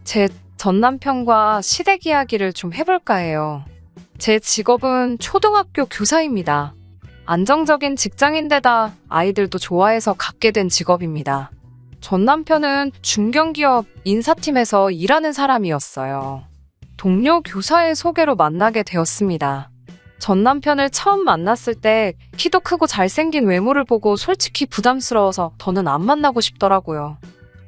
제 전남편과 시댁 이야기를 좀 해볼까 해요. 제 직업은 초등학교 교사입니다. 안정적인 직장인데다 아이들도 좋아해서 갖게 된 직업입니다. 전남편은 중견기업 인사팀에서 일하는 사람이었어요. 동료 교사의 소개로 만나게 되었습니다. 전남편을 처음 만났을 때 키도 크고 잘생긴 외모를 보고 솔직히 부담스러워서 더는 안 만나고 싶더라고요.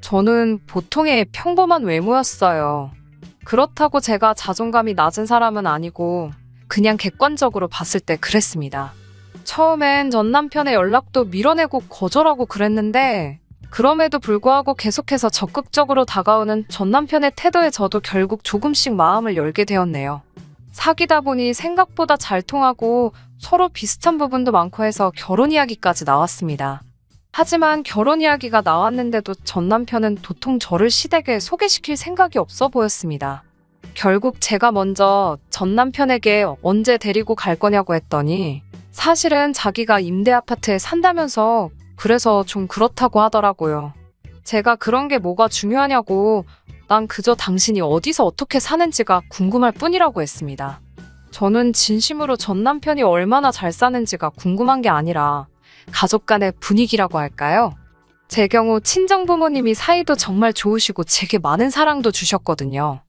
저는 보통의 평범한 외모였어요. 그렇다고 제가 자존감이 낮은 사람은 아니고 그냥 객관적으로 봤을 때 그랬습니다. 처음엔 전 남편의 연락도 밀어내고 거절하고 그랬는데 그럼에도 불구하고 계속해서 적극적으로 다가오는 전 남편의 태도에 저도 결국 조금씩 마음을 열게 되었네요. 사귀다 보니 생각보다 잘 통하고 서로 비슷한 부분도 많고 해서 결혼 이야기까지 나왔습니다. 하지만 결혼 이야기가 나왔는데도 전 남편은 도통 저를 시댁에 소개시킬 생각이 없어 보였습니다. 결국 제가 먼저 전 남편에게 언제 데리고 갈 거냐고 했더니 사실은 자기가 임대 아파트에 산다면서 그래서 좀 그렇다고 하더라고요. 제가 그런 게 뭐가 중요하냐고 난 그저 당신이 어디서 어떻게 사는지가 궁금할 뿐이라고 했습니다. 저는 진심으로 전 남편이 얼마나 잘 사는지가 궁금한 게 아니라 가족 간의 분위기라고 할까요? 제 경우 친정부모님이 사이도 정말 좋으시고 제게 많은 사랑도 주셨거든요.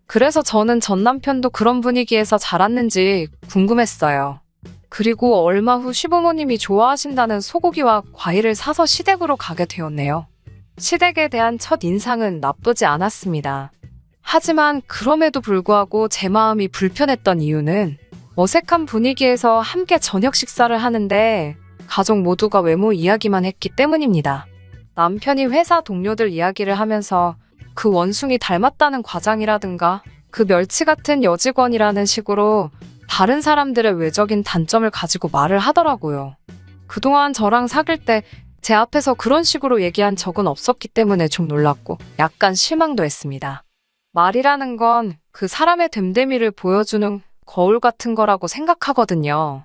그래서 저는 전 남편도 그런 분위기에서 자랐는지 궁금했어요. 그리고 얼마 후 시부모님이 좋아하신다는 소고기와 과일을 사서 시댁으로 가게 되었네요. 시댁에 대한 첫 인상은 나쁘지 않았습니다. 하지만 그럼에도 불구하고 제 마음이 불편했던 이유는 어색한 분위기에서 함께 저녁 식사를 하는데 가족 모두가 외모 이야기만 했기 때문입니다. 남편이 회사 동료들 이야기를 하면서 그 원숭이 닮았다는 과장이라든가 그 멸치 같은 여직원이라는 식으로 다른 사람들의 외적인 단점을 가지고 말을 하더라고요. 그동안 저랑 사귈 때 제 앞에서 그런 식으로 얘기한 적은 없었기 때문에 좀 놀랐고 약간 실망도 했습니다. 말이라는 건 그 사람의 됨됨이를 보여주는 거울 같은 거라고 생각하거든요.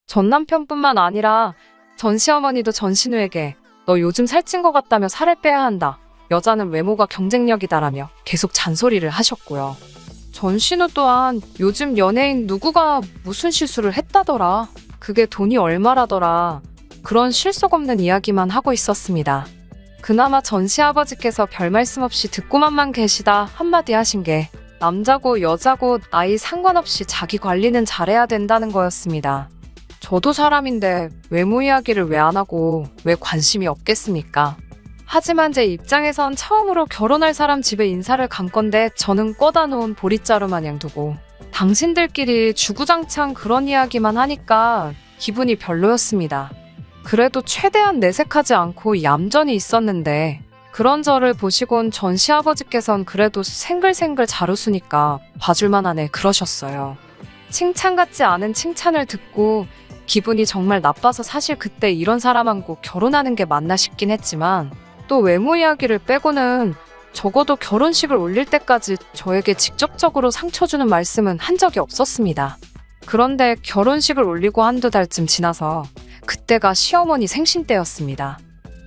전 남편뿐만 아니라 전 시어머니도 전 신우에게 너 요즘 살찐 것 같다며 살을 빼야 한다. 여자는 외모가 경쟁력이다라며 계속 잔소리를 하셨고요. 전 신우 또한 요즘 연예인 누구가 무슨 실수를 했다더라. 그게 돈이 얼마라더라. 그런 실속 없는 이야기만 하고 있었습니다. 그나마 전 시아버지께서 별 말씀 없이 듣고만만 계시다 한마디 하신 게 남자고 여자고 나이 상관없이 자기 관리는 잘해야 된다는 거였습니다. 저도 사람인데 외모 이야기를 왜 안 하고 왜 관심이 없겠습니까? 하지만 제 입장에선 처음으로 결혼할 사람 집에 인사를 간 건데 저는 꺼다 놓은 보릿자루 마냥 두고 당신들끼리 주구장창 그런 이야기만 하니까 기분이 별로였습니다. 그래도 최대한 내색하지 않고 얌전히 있었는데 그런 저를 보시곤 전 시아버지께선 그래도 생글생글 잘 웃으니까 봐줄만하네 그러셨어요. 칭찬 같지 않은 칭찬을 듣고 기분이 정말 나빠서 사실 그때 이런 사람하고 결혼하는 게 맞나 싶긴 했지만 또 외모 이야기를 빼고는 적어도 결혼식을 올릴 때까지 저에게 직접적으로 상처 주는 말씀은 한 적이 없었습니다. 그런데 결혼식을 올리고 한두 달쯤 지나서 그때가 시어머니 생신 때였습니다.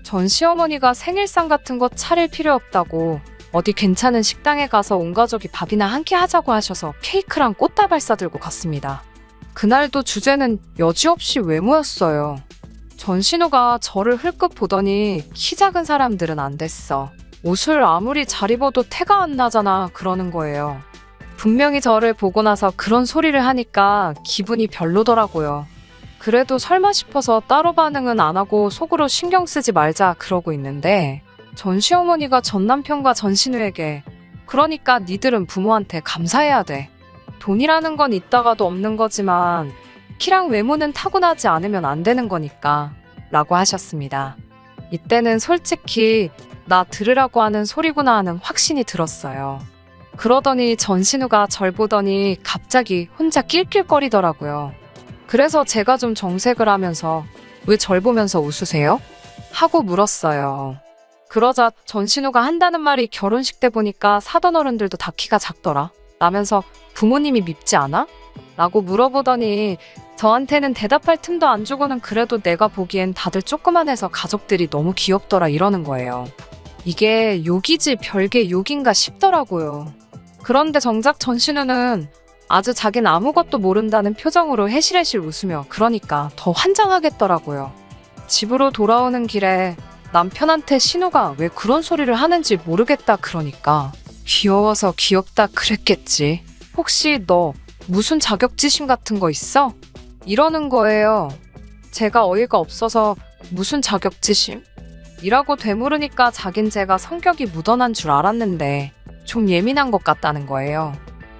전 시어머니가 생일상 같은 거 차릴 필요 없다고 어디 괜찮은 식당에 가서 온 가족이 밥이나 한 끼 하자고 하셔서 케이크랑 꽃다발 싸들고 갔습니다. 그날도 주제는 여지없이 외모였어요. 전 신우가 저를 흘끗 보더니 키 작은 사람들은 안 됐어. 옷을 아무리 잘 입어도 태가 안 나잖아 그러는 거예요. 분명히 저를 보고 나서 그런 소리를 하니까 기분이 별로더라고요. 그래도 설마 싶어서 따로 반응은 안 하고 속으로 신경 쓰지 말자 그러고 있는데 전 시어머니가 전 남편과 전 신우에게 그러니까 니들은 부모한테 감사해야 돼. 돈이라는 건 있다가도 없는 거지만 키랑 외모는 타고나지 않으면 안 되는 거니까 라고 하셨습니다. 이때는 솔직히 나 들으라고 하는 소리구나 하는 확신이 들었어요. 그러더니 전 신우가 절 보더니 갑자기 혼자 낄낄거리더라고요. 그래서 제가 좀 정색을 하면서 왜 절 보면서 웃으세요? 하고 물었어요. 그러자 전 신우가 한다는 말이 결혼식 때 보니까 사돈 어른들도 다 키가 작더라. 라면서 부모님이 밉지 않아? 라고 물어보더니 저한테는 대답할 틈도 안 주고는 그래도 내가 보기엔 다들 조그만해서 가족들이 너무 귀엽더라 이러는 거예요. 이게 욕이지 별게 욕인가 싶더라고요. 그런데 정작 전신우는 아주 자긴 아무것도 모른다는 표정으로 해실해실 웃으며 그러니까 더 환장하겠더라고요. 집으로 돌아오는 길에 남편한테 신우가 왜 그런 소리를 하는지 모르겠다 그러니까 귀여워서 귀엽다 그랬겠지. 혹시 너 무슨 자격지심 같은 거 있어? 이러는 거예요. 제가 어이가 없어서 무슨 자격지심? 이라고 되물으니까 자긴 제가 성격이 무던한 줄 알았는데 좀 예민한 것 같다는 거예요.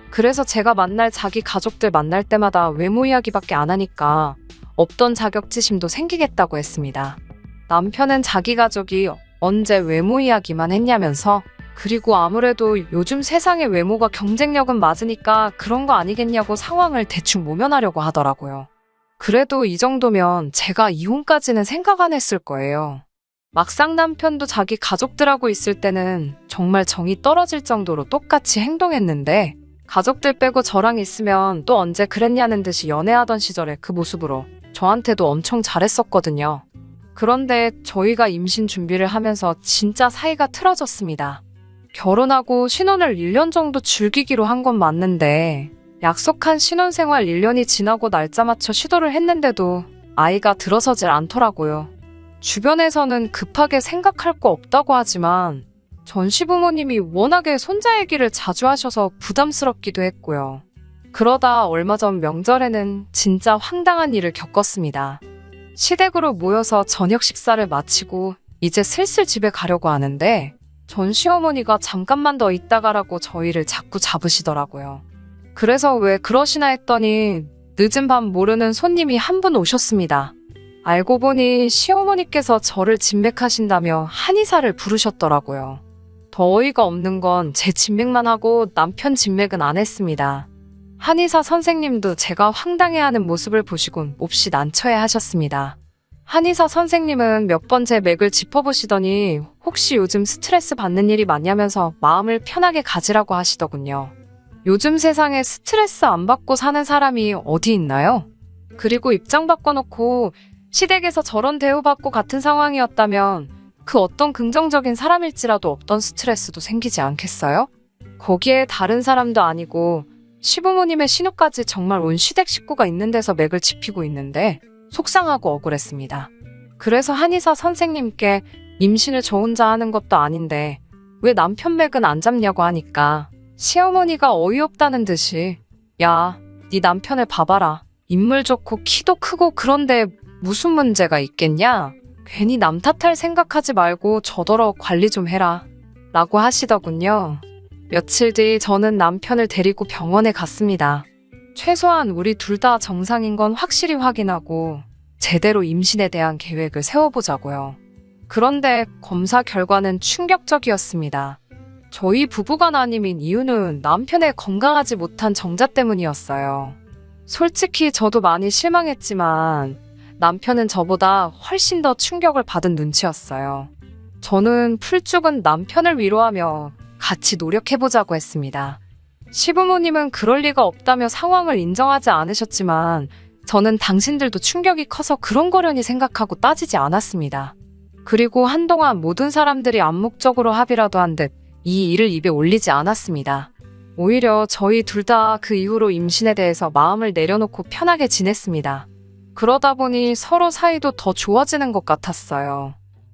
그래서 제가 만날 자기 가족들 만날 때마다 외모 이야기밖에 안 하니까 없던 자격지심도 생기겠다고 했습니다. 남편은 자기 가족이 언제 외모 이야기만 했냐면서 그리고 아무래도 요즘 세상의 외모가 경쟁력은 맞으니까 그런 거 아니겠냐고 상황을 대충 모면하려고 하더라고요. 그래도 이 정도면 제가 이혼까지는 생각 안 했을 거예요. 막상 남편도 자기 가족들하고 있을 때는 정말 정이 떨어질 정도로 똑같이 행동했는데 가족들 빼고 저랑 있으면 또 언제 그랬냐는 듯이 연애하던 시절에 그 모습으로 저한테도 엄청 잘했었거든요. 그런데 저희가 임신 준비를 하면서 진짜 사이가 틀어졌습니다. 결혼하고 신혼을 1년 정도 즐기기로 한 건 맞는데 약속한 신혼생활 1년이 지나고 날짜 맞춰 시도를 했는데도 아이가 들어서질 않더라고요. 주변에서는 급하게 생각할 거 없다고 하지만 전 시부모님이 워낙에 손자 얘기를 자주 하셔서 부담스럽기도 했고요. 그러다 얼마 전 명절에는 진짜 황당한 일을 겪었습니다. 시댁으로 모여서 저녁 식사를 마치고 이제 슬슬 집에 가려고 하는데 전 시어머니가 잠깐만 더 있다 가라고 저희를 자꾸 잡으시더라고요. 그래서 왜 그러시나 했더니 늦은 밤 모르는 손님이 한 분 오셨습니다. 알고 보니 시어머니께서 저를 진맥하신다며 한의사를 부르셨더라고요. 더 어이가 없는 건 제 진맥만 하고 남편 진맥은 안 했습니다. 한의사 선생님도 제가 황당해하는 모습을 보시곤 몹시 난처해 하셨습니다. 한의사 선생님은 몇 번 제 맥을 짚어보시더니 혹시 요즘 스트레스 받는 일이 많냐면서 마음을 편하게 가지라고 하시더군요. 요즘 세상에 스트레스 안 받고 사는 사람이 어디 있나요? 그리고 입장 바꿔놓고 시댁에서 저런 대우받고 같은 상황이었다면 그 어떤 긍정적인 사람일지라도 없던 스트레스도 생기지 않겠어요? 거기에 다른 사람도 아니고 시부모님의 신우까지 정말 온 시댁 식구가 있는 데서 맥을 짚히고 있는데 속상하고 억울했습니다. 그래서 한의사 선생님께 임신을 저 혼자 하는 것도 아닌데 왜 남편 맥은 안 잡냐고 하니까 시어머니가 어이없다는 듯이 야, 네 남편을 봐봐라. 인물 좋고 키도 크고 그런데 무슨 문제가 있겠냐? 괜히 남 탓할 생각하지 말고 저더러 관리 좀 해라. 라고 하시더군요. 며칠 뒤 저는 남편을 데리고 병원에 갔습니다. 최소한 우리 둘 다 정상인 건 확실히 확인하고 제대로 임신에 대한 계획을 세워보자고요. 그런데 검사 결과는 충격적이었습니다. 저희 부부간 아님인 이유는 남편의 건강하지 못한 정자 때문이었어요. 솔직히 저도 많이 실망했지만 남편은 저보다 훨씬 더 충격을 받은 눈치였어요. 저는 풀죽은 남편을 위로하며 같이 노력해보자고 했습니다. 시부모님은 그럴 리가 없다며 상황을 인정하지 않으셨지만 저는 당신들도 충격이 커서 그런 거려니 생각하고 따지지 않았습니다. 그리고 한동안 모든 사람들이 암묵적으로 합의라도 한 듯 이 일을 입에 올리지 않았습니다. 오히려 저희 둘 다 그 이후로 임신에 대해서 마음을 내려놓고 편하게 지냈습니다. 그러다 보니 서로 사이도 더 좋아지는 것 같았어요.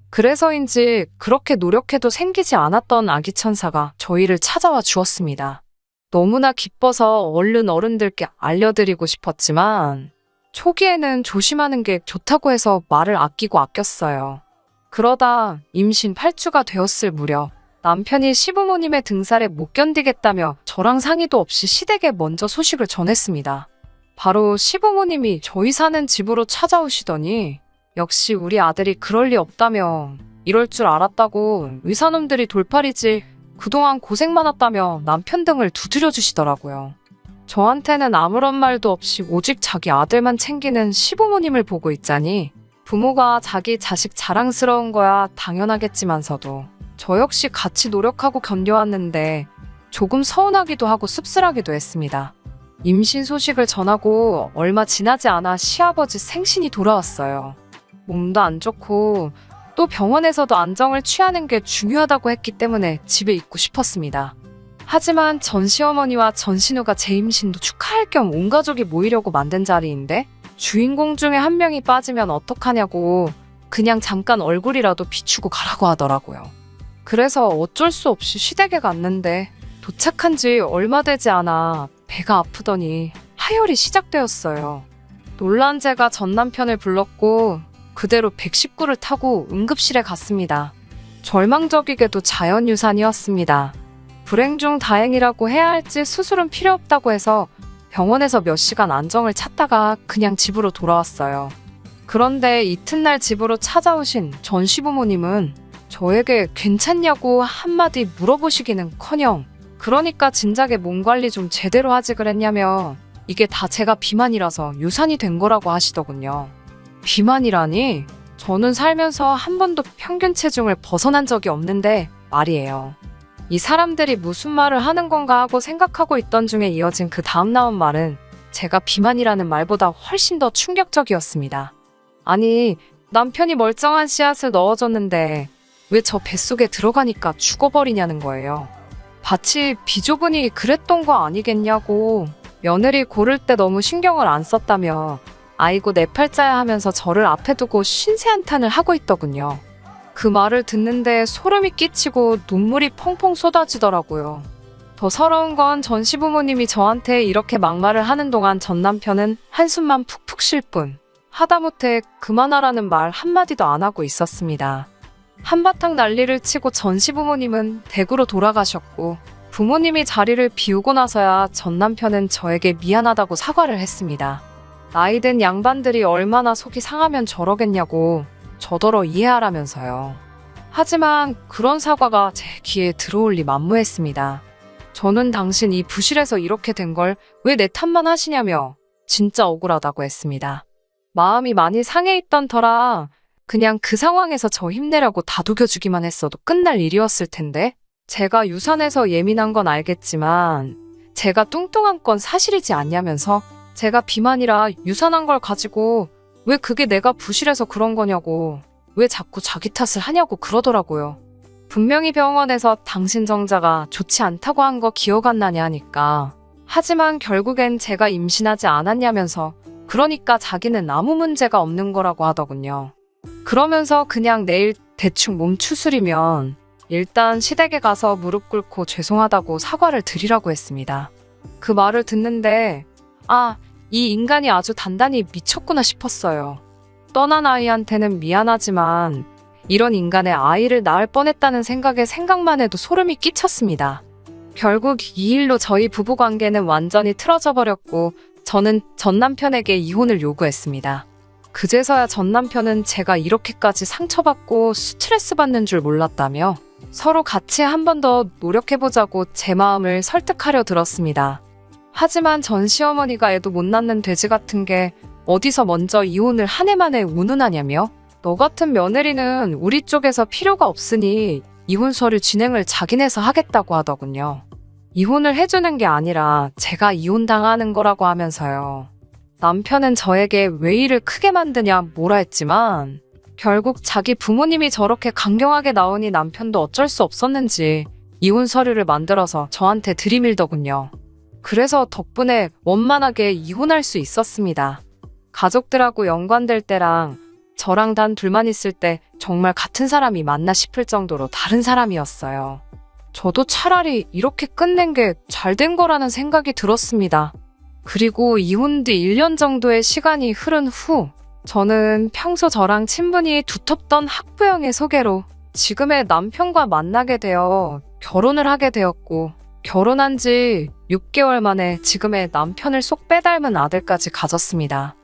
그래서인지 그렇게 노력해도 생기지 않았던 아기 천사가 저희를 찾아와 주었습니다. 너무나 기뻐서 얼른 어른들께 알려드리고 싶었지만 초기에는 조심하는 게 좋다고 해서 말을 아끼고 아꼈어요. 그러다 임신 8주가 되었을 무렵 남편이 시부모님의 등살에 못 견디겠다며 저랑 상의도 없이 시댁에 먼저 소식을 전했습니다. 바로 시부모님이 저희 사는 집으로 찾아오시더니 역시 우리 아들이 그럴 리 없다며 이럴 줄 알았다고 의사놈들이 돌팔이지 그동안 고생 많았다며 남편 등을 두드려 주시더라고요. 저한테는 아무런 말도 없이 오직 자기 아들만 챙기는 시부모님을 보고 있자니 부모가 자기 자식 자랑스러운 거야 당연하겠지만서도 저 역시 같이 노력하고 견뎌왔는데 조금 서운하기도 하고 씁쓸하기도 했습니다. 임신 소식을 전하고 얼마 지나지 않아 시아버지 생신이 돌아왔어요. 몸도 안 좋고 또 병원에서도 안정을 취하는 게 중요하다고 했기 때문에 집에 있고 싶었습니다. 하지만 전 시어머니와 전 신우가 제 임신도 축하할 겸 온 가족이 모이려고 만든 자리인데 주인공 중에 한 명이 빠지면 어떡하냐고 그냥 잠깐 얼굴이라도 비추고 가라고 하더라고요. 그래서 어쩔 수 없이 시댁에 갔는데 도착한 지 얼마 되지 않아 배가 아프더니 하혈이 시작되었어요. 놀란 제가 전 남편을 불렀고 그대로 119를 타고 응급실에 갔습니다. 절망적이게도 자연유산이었습니다. 불행 중 다행이라고 해야 할지 수술은 필요 없다고 해서 병원에서 몇 시간 안정을 찾다가 그냥 집으로 돌아왔어요. 그런데 이튿날 집으로 찾아오신 전 시부모님은 저에게 괜찮냐고 한마디 물어보시기는커녕 그러니까 진작에 몸 관리 좀 제대로 하지 그랬냐며 이게 다 제가 비만이라서 유산이 된 거라고 하시더군요. 비만이라니? 저는 살면서 한 번도 평균 체중을 벗어난 적이 없는데 말이에요. 이 사람들이 무슨 말을 하는 건가 하고 생각하고 있던 중에 이어진 그 다음 나온 말은 제가 비만이라는 말보다 훨씬 더 충격적이었습니다. 아니, 남편이 멀쩡한 씨앗을 넣어줬는데 왜 저 뱃속에 들어가니까 죽어버리냐는 거예요. 밭이 비좁으니 그랬던 거 아니겠냐고. 며느리 고를 때 너무 신경을 안 썼다며 아이고 내 팔자야 하면서 저를 앞에 두고 신세한탄을 하고 있더군요. 그 말을 듣는데 소름이 끼치고 눈물이 펑펑 쏟아지더라고요. 더 서러운 건 전 시부모님이 저한테 이렇게 막말을 하는 동안 전 남편은 한숨만 푹푹 쉴 뿐 하다못해 그만하라는 말 한마디도 안 하고 있었습니다. 한바탕 난리를 치고 전 시부모님은 댁으로 돌아가셨고 부모님이 자리를 비우고 나서야 전 남편은 저에게 미안하다고 사과를 했습니다. 나이든 양반들이 얼마나 속이 상하면 저러겠냐고 저더러 이해하라면서요. 하지만 그런 사과가 제 귀에 들어올 리 만무했습니다. 저는 당신 이 부실에서 이렇게 된 걸 왜 내 탓만 하시냐며 진짜 억울하다고 했습니다. 마음이 많이 상해 있던 터라 그냥 그 상황에서 저 힘내라고 다독여주기만 했어도 끝날 일이었을 텐데 제가 유산해서 예민한 건 알겠지만 제가 뚱뚱한 건 사실이지 않냐면서 제가 비만이라 유산한 걸 가지고 왜 그게 내가 부실해서 그런 거냐고 왜 자꾸 자기 탓을 하냐고 그러더라고요. 분명히 병원에서 당신 정자가 좋지 않다고 한 거 기억 안 나냐 하니까 하지만 결국엔 제가 임신하지 않았냐면서 그러니까 자기는 아무 문제가 없는 거라고 하더군요. 그러면서 그냥 내일 대충 몸 추스리면 일단 시댁에 가서 무릎 꿇고 죄송하다고 사과를 드리라고 했습니다. 그 말을 듣는데 이 인간이 아주 단단히 미쳤구나 싶었어요. 떠난 아이한테는 미안하지만 이런 인간의 아이를 낳을 뻔했다는 생각만 해도 소름이 끼쳤습니다. 결국 이 일로 저희 부부관계는 완전히 틀어져 버렸고 저는 전 남편에게 이혼을 요구했습니다. 그제서야 전 남편은 제가 이렇게까지 상처받고 스트레스 받는 줄 몰랐다며 서로 같이 한 번 더 노력해보자고 제 마음을 설득하려 들었습니다. 하지만 전 시어머니가 애도 못 낳는 돼지 같은 게 어디서 먼저 이혼을 한 해 만에 운운하냐며 너 같은 며느리는 우리 쪽에서 필요가 없으니 이혼 서류 진행을 자기네서 하겠다고 하더군요. 이혼을 해주는 게 아니라 제가 이혼당하는 거라고 하면서요. 남편은 저에게 왜 일을 크게 만드냐 뭐라 했지만 결국 자기 부모님이 저렇게 강경하게 나오니 남편도 어쩔 수 없었는지 이혼 서류를 만들어서 저한테 들이밀더군요. 그래서 덕분에 원만하게 이혼할 수 있었습니다. 가족들하고 연관될 때랑 저랑 단 둘만 있을 때 정말 같은 사람이 맞나 싶을 정도로 다른 사람이었어요. 저도 차라리 이렇게 끝낸 게 잘 된 거라는 생각이 들었습니다. 그리고 이혼 뒤 1년 정도의 시간이 흐른 후 저는 평소 저랑 친분이 두텁던 학부형의 소개로 지금의 남편과 만나게 되어 결혼을 하게 되었고 결혼한 지 6개월 만에 지금의 남편을 쏙 빼닮은 아들까지 가졌습니다.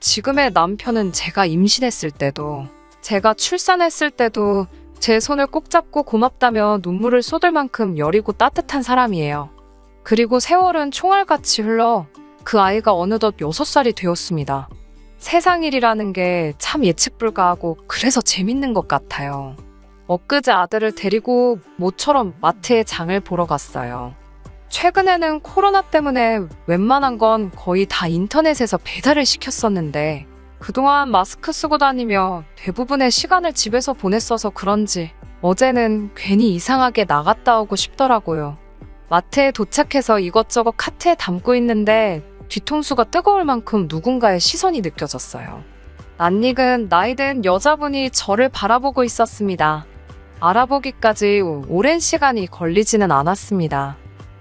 지금의 남편은 제가 임신했을 때도 제가 출산했을 때도 제 손을 꼭 잡고 고맙다며 눈물을 쏟을 만큼 여리고 따뜻한 사람이에요. 그리고 세월은 총알같이 흘러 그 아이가 어느덧 6살이 되었습니다. 세상 일이라는 게 참 예측 불가하고 그래서 재밌는 것 같아요. 엊그제 아들을 데리고 모처럼 마트에 장을 보러 갔어요. 최근에는 코로나 때문에 웬만한 건 거의 다 인터넷에서 배달을 시켰었는데 그동안 마스크 쓰고 다니며 대부분의 시간을 집에서 보냈어서 그런지 어제는 괜히 이상하게 나갔다 오고 싶더라고요. 마트에 도착해서 이것저것 카트에 담고 있는데 뒤통수가 뜨거울 만큼 누군가의 시선이 느껴졌어요. 낯익은 나이든 여자분이 저를 바라보고 있었습니다. 알아보기까지 오랜 시간이 걸리지는 않았습니다.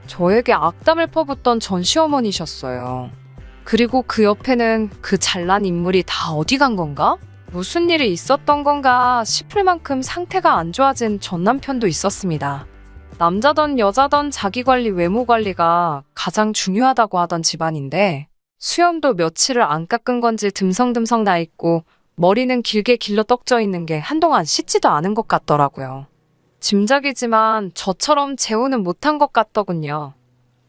저에게 악담을 퍼붓던 전 시어머니셨어요. 그리고 그 옆에는 그 잘난 인물이 다 어디 간 건가? 무슨 일이 있었던 건가 싶을 만큼 상태가 안 좋아진 전 남편도 있었습니다. 남자던 여자던 자기관리 외모관리가 가장 중요하다고 하던 집안인데 수염도 며칠을 안 깎은 건지 듬성듬성 나 있고 머리는 길게 길러 떡져 있는 게 한동안 씻지도 않은 것 같더라고요. 짐작이지만 저처럼 재혼은 못한 것 같더군요.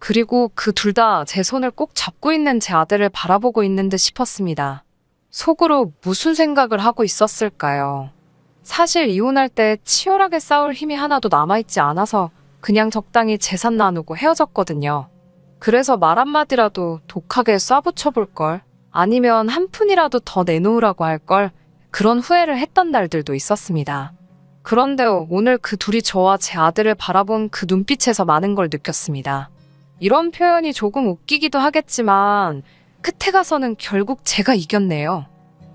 그리고 그 둘 다 제 손을 꼭 잡고 있는 제 아들을 바라보고 있는 듯 싶었습니다. 속으로 무슨 생각을 하고 있었을까요? 사실 이혼할 때 치열하게 싸울 힘이 하나도 남아있지 않아서 그냥 적당히 재산 나누고 헤어졌거든요. 그래서 말 한마디라도 독하게 쏴붙여볼걸, 아니면 한 푼이라도 더 내놓으라고 할걸, 그런 후회를 했던 날들도 있었습니다. 그런데 오늘 그 둘이 저와 제 아들을 바라본 그 눈빛에서 많은 걸 느꼈습니다. 이런 표현이 조금 웃기기도 하겠지만 끝에 가서는 결국 제가 이겼네요.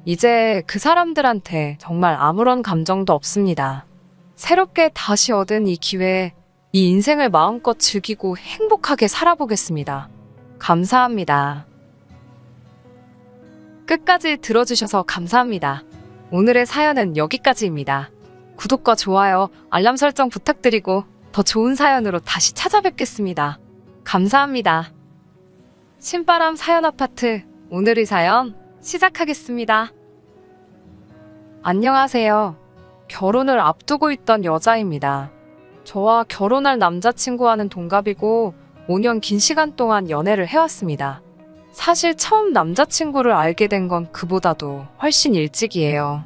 이제 그 사람들한테 정말 아무런 감정도 없습니다. 새롭게 다시 얻은 이 기회에 이 인생을 마음껏 즐기고 행복하게 살아보겠습니다. 감사합니다. 끝까지 들어주셔서 감사합니다. 오늘의 사연은 여기까지입니다. 구독과 좋아요, 알람 설정 부탁드리고 더 좋은 사연으로 다시 찾아뵙겠습니다. 감사합니다. 신바람 사연 아파트, 오늘의 사연 시작하겠습니다. 안녕하세요. 결혼을 앞두고 있던 여자입니다. 저와 결혼할 남자친구와는 동갑이고 5년 긴 시간 동안 연애를 해왔습니다. 사실 처음 남자친구를 알게 된 건 그보다도 훨씬 일찍이에요.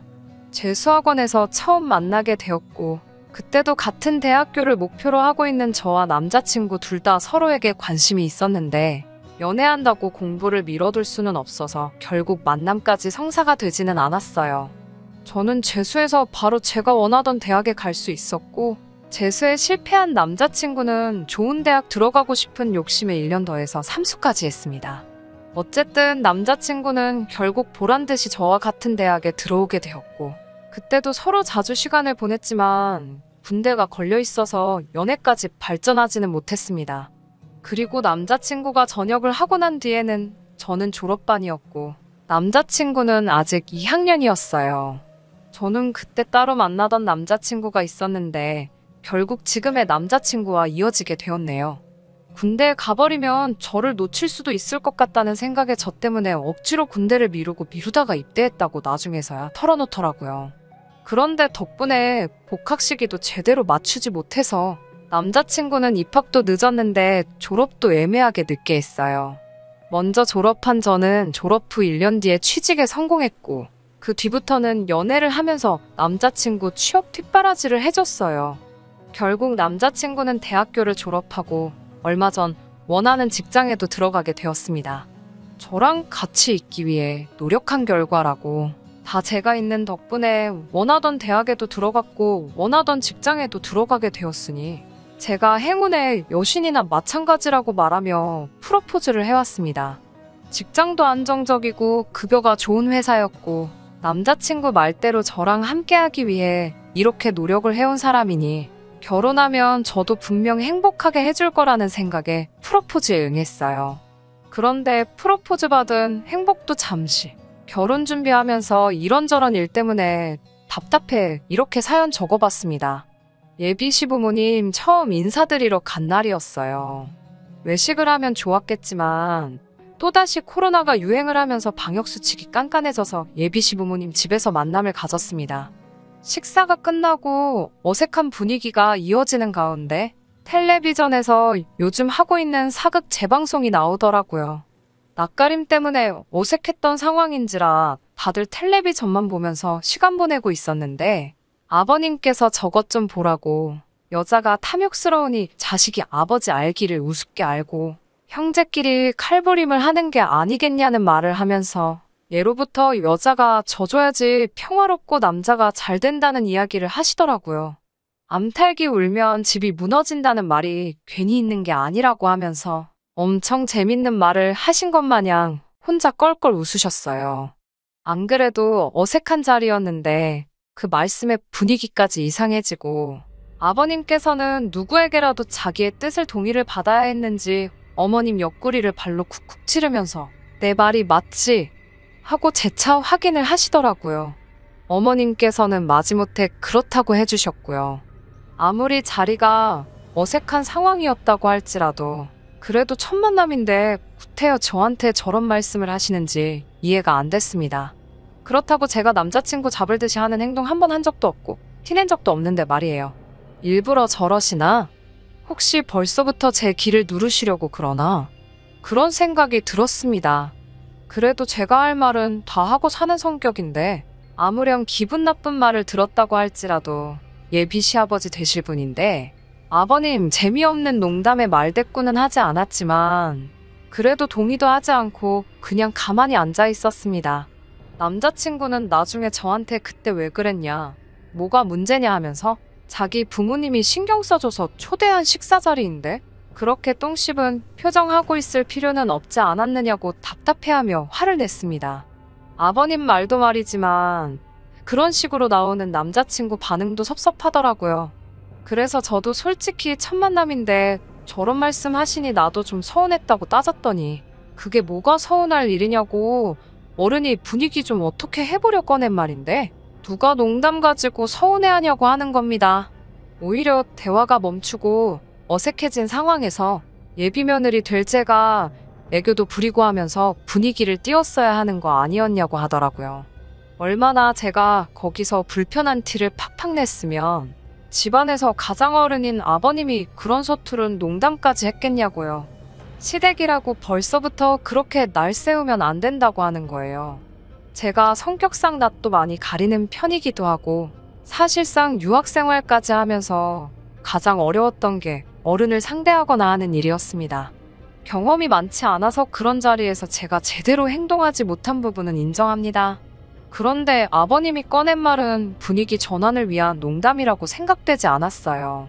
재수학원에서 처음 만나게 되었고 그때도 같은 대학교를 목표로 하고 있는 저와 남자친구 둘 다 서로에게 관심이 있었는데 연애한다고 공부를 미뤄둘 수는 없어서 결국 만남까지 성사가 되지는 않았어요. 저는 재수해서 바로 제가 원하던 대학에 갈 수 있었고 재수에 실패한 남자친구는 좋은 대학 들어가고 싶은 욕심에 1년 더해서 삼수까지 했습니다. 어쨌든 남자친구는 결국 보란듯이 저와 같은 대학에 들어오게 되었고 그때도 서로 자주 시간을 보냈지만 군대가 걸려 있어서 연애까지 발전하지는 못했습니다. 그리고 남자친구가 전역을 하고 난 뒤에는 저는 졸업반이었고 남자친구는 아직 2학년이었어요. 저는 그때 따로 만나던 남자친구가 있었는데 결국 지금의 남자친구와 이어지게 되었네요. 군대에 가버리면 저를 놓칠 수도 있을 것 같다는 생각에 저 때문에 억지로 군대를 미루고 미루다가 입대했다고 나중에서야 털어놓더라고요. 그런데 덕분에 복학 시기도 제대로 맞추지 못해서 남자친구는 입학도 늦었는데 졸업도 애매하게 늦게 했어요. 먼저 졸업한 저는 졸업 후 1년 뒤에 취직에 성공했고 그 뒤부터는 연애를 하면서 남자친구 취업 뒷바라지를 해줬어요. 결국 남자친구는 대학교를 졸업하고 얼마 전 원하는 직장에도 들어가게 되었습니다. 저랑 같이 있기 위해 노력한 결과라고. 다 제가 있는 덕분에 원하던 대학에도 들어갔고 원하던 직장에도 들어가게 되었으니 제가 행운의 여신이나 마찬가지라고 말하며 프로포즈를 해왔습니다. 직장도 안정적이고 급여가 좋은 회사였고 남자친구 말대로 저랑 함께하기 위해 이렇게 노력을 해온 사람이니 결혼하면 저도 분명 행복하게 해줄 거라는 생각에 프로포즈에 응했어요. 그런데 프로포즈 받은 행복도 잠시. 결혼 준비하면서 이런저런 일 때문에 답답해 이렇게 사연 적어봤습니다. 예비 시부모님 처음 인사드리러 간 날이었어요. 외식을 하면 좋았겠지만 또다시 코로나가 유행을 하면서 방역수칙이 깐깐해져서 예비 시부모님 집에서 만남을 가졌습니다. 식사가 끝나고 어색한 분위기가 이어지는 가운데 텔레비전에서 요즘 하고 있는 사극 재방송이 나오더라고요. 낯가림 때문에 어색했던 상황인지라 다들 텔레비전만 보면서 시간 보내고 있었는데 아버님께서 저것 좀 보라고 여자가 탐욕스러우니 자식이 아버지 알기를 우습게 알고 형제끼리 칼부림을 하는 게 아니겠냐는 말을 하면서 예로부터 여자가 져줘야지 평화롭고 남자가 잘 된다는 이야기를 하시더라고요. 암탉이 울면 집이 무너진다는 말이 괜히 있는 게 아니라고 하면서 엄청 재밌는 말을 하신 것 마냥 혼자 껄껄 웃으셨어요. 안 그래도 어색한 자리였는데 그 말씀에 분위기까지 이상해지고 아버님께서는 누구에게라도 자기의 뜻을 동의를 받아야 했는지 어머님 옆구리를 발로 쿡쿡 찌르면서 내 말이 맞지? 하고 재차 확인을 하시더라고요. 어머님께서는 마지못해 그렇다고 해주셨고요. 아무리 자리가 어색한 상황이었다고 할지라도 그래도 첫 만남인데 구태여 저한테 저런 말씀을 하시는지 이해가 안 됐습니다. 그렇다고 제가 남자친구 잡을 듯이 하는 행동 한 번 한 적도 없고 티낸 적도 없는데 말이에요. 일부러 저러시나? 혹시 벌써부터 제 길을 누르시려고 그러나? 그런 생각이 들었습니다. 그래도 제가 할 말은 다 하고 사는 성격인데 아무렴 기분 나쁜 말을 들었다고 할지라도 예비 시아버지 되실 분인데 아버님 재미없는 농담에 말대꾸는 하지 않았지만 그래도 동의도 하지 않고 그냥 가만히 앉아 있었습니다. 남자친구는 나중에 저한테 그때 왜 그랬냐, 뭐가 문제냐 하면서 자기 부모님이 신경 써줘서 초대한 식사 자리인데 그렇게 똥 씹은 표정하고 있을 필요는 없지 않았느냐고 답답해하며 화를 냈습니다. 아버님 말도 말이지만 그런 식으로 나오는 남자친구 반응도 섭섭하더라고요. 그래서 저도 솔직히 첫 만남인데 저런 말씀 하시니 나도 좀 서운했다고 따졌더니 그게 뭐가 서운할 일이냐고 어른이 분위기 좀 어떻게 해보려 꺼낸 말인데 누가 농담 가지고 서운해하냐고 하는 겁니다. 오히려 대화가 멈추고 어색해진 상황에서 예비 며느리 될 제가 애교도 부리고 하면서 분위기를 띄웠어야 하는 거 아니었냐고 하더라고요. 얼마나 제가 거기서 불편한 티를 팍팍 냈으면 집안에서 가장어른인 아버님이 그런 서투른 농담까지 했겠냐고요. 시댁이라고 벌써부터 그렇게 날 세우면 안 된다고 하는 거예요. 제가 성격상 낯도 많이 가리는 편이기도 하고 사실상 유학생활까지 하면서 가장 어려웠던 게 어른을 상대하거나 하는 일이었습니다. 경험이 많지 않아서 그런 자리에서 제가 제대로 행동하지 못한 부분은 인정합니다. 그런데 아버님이 꺼낸 말은 분위기 전환을 위한 농담이라고 생각되지 않았어요.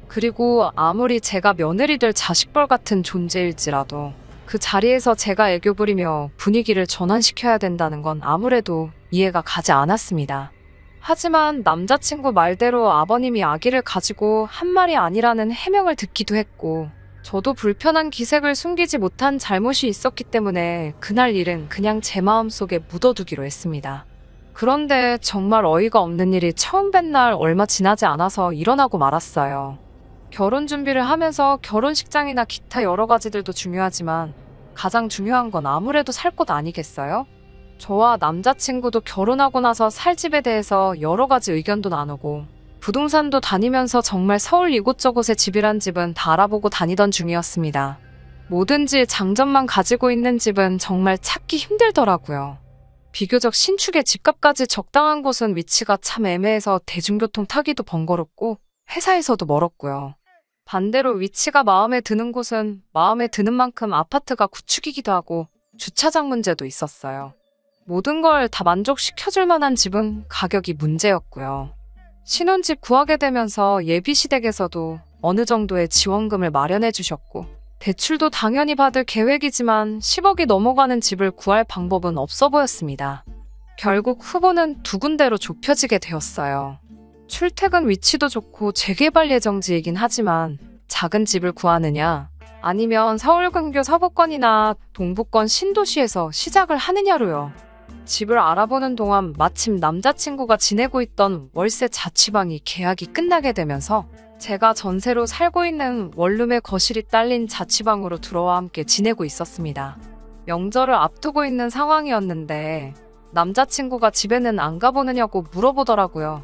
그리고 아무리 제가 며느리 될 자식벌 같은 존재일지라도 그 자리에서 제가 애교 부리며 분위기를 전환시켜야 된다는 건 아무래도 이해가 가지 않았습니다. 하지만 남자친구 말대로 아버님이 아기를 가지고 한 말이 아니라는 해명을 듣기도 했고 저도 불편한 기색을 숨기지 못한 잘못이 있었기 때문에 그날 일은 그냥 제 마음속에 묻어두기로 했습니다. 그런데 정말 어이가 없는 일이 처음 뵌 날 얼마 지나지 않아서 일어나고 말았어요. 결혼 준비를 하면서 결혼식장이나 기타 여러 가지들도 중요하지만 가장 중요한 건 아무래도 살 곳 아니겠어요? 저와 남자친구도 결혼하고 나서 살 집에 대해서 여러 가지 의견도 나누고 부동산도 다니면서 정말 서울 이곳저곳에 집이란 집은 다 알아보고 다니던 중이었습니다. 뭐든지 장점만 가지고 있는 집은 정말 찾기 힘들더라고요. 비교적 신축의 집값까지 적당한 곳은 위치가 참 애매해서 대중교통 타기도 번거롭고 회사에서도 멀었고요. 반대로 위치가 마음에 드는 곳은 마음에 드는 만큼 아파트가 구축이기도 하고 주차장 문제도 있었어요. 모든 걸 다 만족시켜줄 만한 집은 가격이 문제였고요. 신혼집 구하게 되면서 예비시댁에서도 어느 정도의 지원금을 마련해 주셨고 대출도 당연히 받을 계획이지만 10억이 넘어가는 집을 구할 방법은 없어 보였습니다. 결국 후보는 두 군데로 좁혀지게 되었어요. 출퇴근 위치도 좋고 재개발 예정지이긴 하지만 작은 집을 구하느냐 아니면 서울 근교 서부권이나 동부권 신도시에서 시작을 하느냐로요. 집을 알아보는 동안 마침 남자친구가 지내고 있던 월세 자취방이 계약이 끝나게 되면서 제가 전세로 살고 있는 원룸의 거실이 딸린 자취방으로 들어와 함께 지내고 있었습니다. 명절을 앞두고 있는 상황이었는데 남자친구가 집에는 안 가보느냐고 물어보더라고요.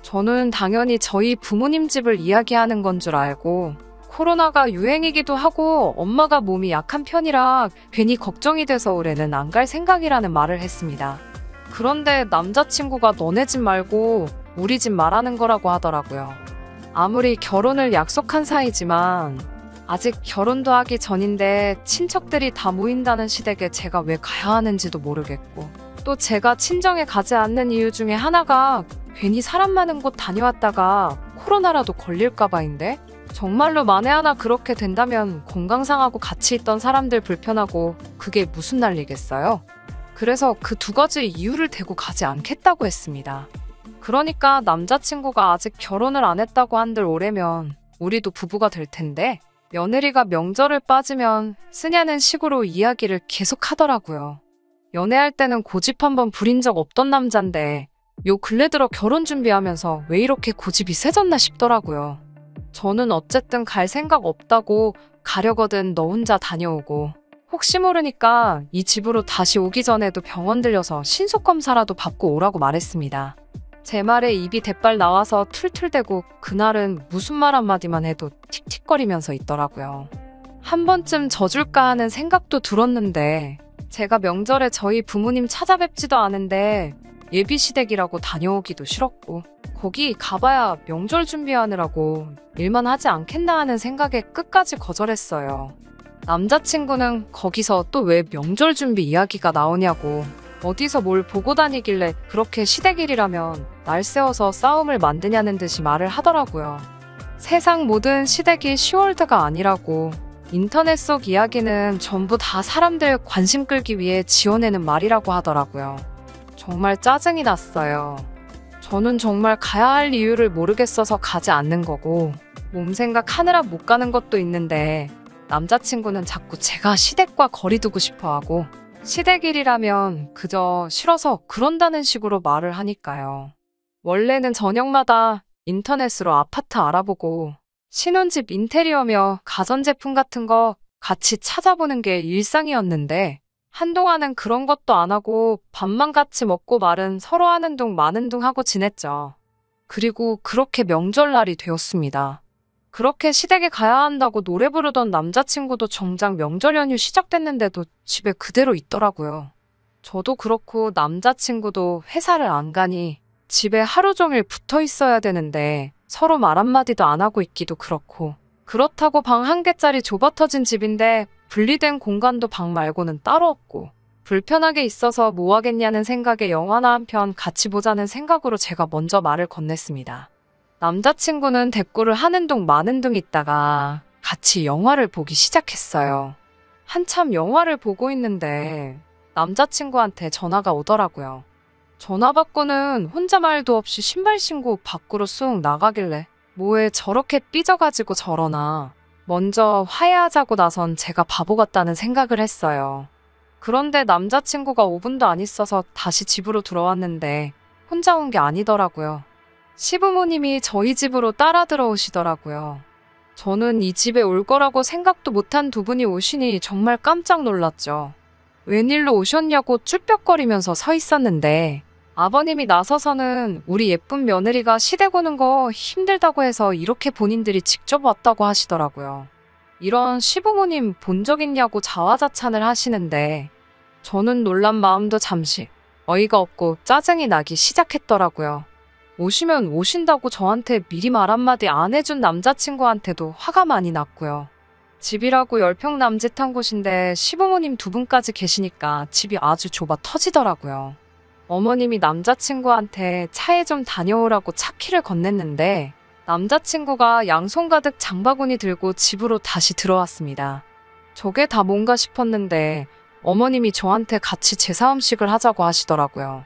저는 당연히 저희 부모님 집을 이야기하는 건 줄 알고 코로나가 유행이기도 하고 엄마가 몸이 약한 편이라 괜히 걱정이 돼서 올해는 안 갈 생각이라는 말을 했습니다. 그런데 남자친구가 너네 집 말고 우리 집 말하는 거라고 하더라고요. 아무리 결혼을 약속한 사이지만 아직 결혼도 하기 전인데 친척들이 다 모인다는 시댁에 제가 왜 가야 하는지도 모르겠고, 또 제가 친정에 가지 않는 이유 중에 하나가 괜히 사람 많은 곳 다녀왔다가 코로나라도 걸릴까봐인데, 정말로 만에 하나 그렇게 된다면 건강 상하고 같이 있던 사람들 불편하고 그게 무슨 난리겠어요? 그래서 그 두 가지 이유를 대고 가지 않겠다고 했습니다. 그러니까 남자친구가 아직 결혼을 안 했다고 한들 올해면 우리도 부부가 될 텐데, 며느리가 명절을 빠지면 쓰냐는 식으로 이야기를 계속 하더라고요. 연애할 때는 고집 한번 부린 적 없던 남잔데 요 근래 들어 결혼 준비하면서 왜 이렇게 고집이 세졌나 싶더라고요. 저는 어쨌든 갈 생각 없다고 가려거든 너 혼자 다녀오고, 혹시 모르니까 이 집으로 다시 오기 전에도 병원 들려서 신속검사라도 받고 오라고 말했습니다. 제 말에 입이 대빨 나와서 툴툴대고 그날은 무슨 말 한마디만 해도 틱틱거리면서 있더라고요. 한 번쯤 져줄까 하는 생각도 들었는데, 제가 명절에 저희 부모님 찾아뵙지도 않은데 예비시댁이라고 다녀오기도 싫었고, 거기 가봐야 명절 준비하느라고 일만 하지 않겠나 하는 생각에 끝까지 거절했어요. 남자친구는 거기서 또 왜 명절 준비 이야기가 나오냐고, 어디서 뭘 보고 다니길래 그렇게 시댁일이라면 날 세워서 싸움을 만드냐는 듯이 말을 하더라고요. 세상 모든 시댁이 10월드가 아니라고, 인터넷 속 이야기는 전부 다 사람들 관심 끌기 위해 지어내는 말이라고 하더라고요. 정말 짜증이 났어요. 저는 정말 가야 할 이유를 모르겠어서 가지 않는 거고, 몸 생각하느라 못 가는 것도 있는데, 남자친구는 자꾸 제가 시댁과 거리 두고 싶어 하고, 시댁일이라면 그저 싫어서 그런다는 식으로 말을 하니까요. 원래는 저녁마다 인터넷으로 아파트 알아보고 신혼집 인테리어며 가전제품 같은 거 같이 찾아보는 게 일상이었는데, 한동안은 그런 것도 안 하고 밥만 같이 먹고 말은 서로 하는 둥 마는 둥 하고 지냈죠. 그리고 그렇게 명절날이 되었습니다. 그렇게 시댁에 가야 한다고 노래 부르던 남자친구도 정작 명절 연휴 시작됐는데도 집에 그대로 있더라고요. 저도 그렇고 남자친구도 회사를 안 가니 집에 하루 종일 붙어 있어야 되는데 서로 말 한마디도 안 하고 있기도 그렇고, 그렇다고 방 한 개짜리 좁아터진 집인데 분리된 공간도 방 말고는 따로 없고 불편하게 있어서 뭐 하겠냐는 생각에 영화나 한 편 같이 보자는 생각으로 제가 먼저 말을 건넸습니다. 남자친구는 대꾸를 하는 둥 마는 둥 있다가 같이 영화를 보기 시작했어요. 한참 영화를 보고 있는데 남자친구한테 전화가 오더라고요. 전화 받고는 혼자 말도 없이 신발 신고 밖으로 쑥 나가길래 뭐에 저렇게 삐져가지고 저러나, 먼저 화해하자고 나선 제가 바보 같다는 생각을 했어요. 그런데 남자친구가 5분도 안 있어서 다시 집으로 들어왔는데 혼자 온 게 아니더라고요. 시부모님이 저희 집으로 따라 들어오시더라고요. 저는 이 집에 올 거라고 생각도 못한 두 분이 오시니 정말 깜짝 놀랐죠. 웬일로 오셨냐고 쭈뼛거리면서 서 있었는데, 아버님이 나서서는 우리 예쁜 며느리가 시댁 오는 거 힘들다고 해서 이렇게 본인들이 직접 왔다고 하시더라고요. 이런 시부모님 본 적 있냐고 자화자찬을 하시는데, 저는 놀란 마음도 잠시 어이가 없고 짜증이 나기 시작했더라고요. 오시면 오신다고 저한테 미리 말 한마디 안 해준 남자친구한테도 화가 많이 났고요. 집이라고 10평 남짓한 곳인데 시부모님 두 분까지 계시니까 집이 아주 좁아 터지더라고요. 어머님이 남자친구한테 차에 좀 다녀오라고 차키를 건넸는데, 남자친구가 양손 가득 장바구니 들고 집으로 다시 들어왔습니다. 저게 다 뭔가 싶었는데 어머님이 저한테 같이 제사 음식을 하자고 하시더라고요.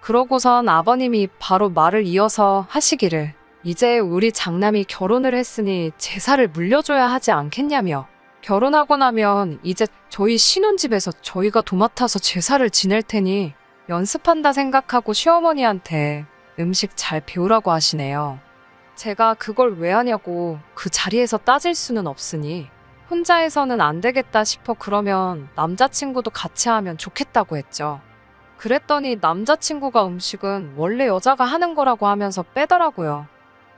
그러고선 아버님이 바로 말을 이어서 하시기를, 이제 우리 장남이 결혼을 했으니 제사를 물려줘야 하지 않겠냐며, 결혼하고 나면 이제 저희 신혼집에서 저희가 도맡아서 제사를 지낼 테니 연습한다 생각하고 시어머니한테 음식 잘 배우라고 하시네요. 제가 그걸 왜 하냐고 그 자리에서 따질 수는 없으니 혼자 해서는 안 되겠다 싶어 그러면 남자친구도 같이 하면 좋겠다고 했죠. 그랬더니 남자친구가 음식은 원래 여자가 하는 거라고 하면서 빼더라고요.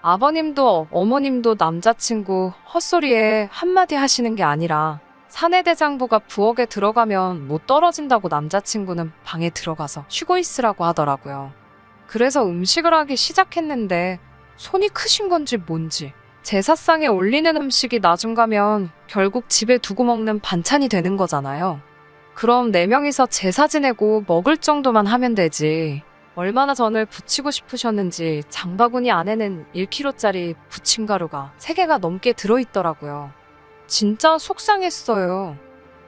아버님도 어머님도 남자친구 헛소리에 한마디 하시는 게 아니라 사내대장부가 부엌에 들어가면 못 떨어진다고 남자친구는 방에 들어가서 쉬고 있으라고 하더라고요. 그래서 음식을 하기 시작했는데 손이 크신 건지 뭔지 제사상에 올리는 음식이 나중 가면 결국 집에 두고 먹는 반찬이 되는 거잖아요. 그럼 4명이서 제사 지내고 먹을 정도만 하면 되지. 얼마나 전을 부치고 싶으셨는지 장바구니 안에는 1kg짜리 부침가루가 3개가 넘게 들어있더라고요. 진짜 속상했어요.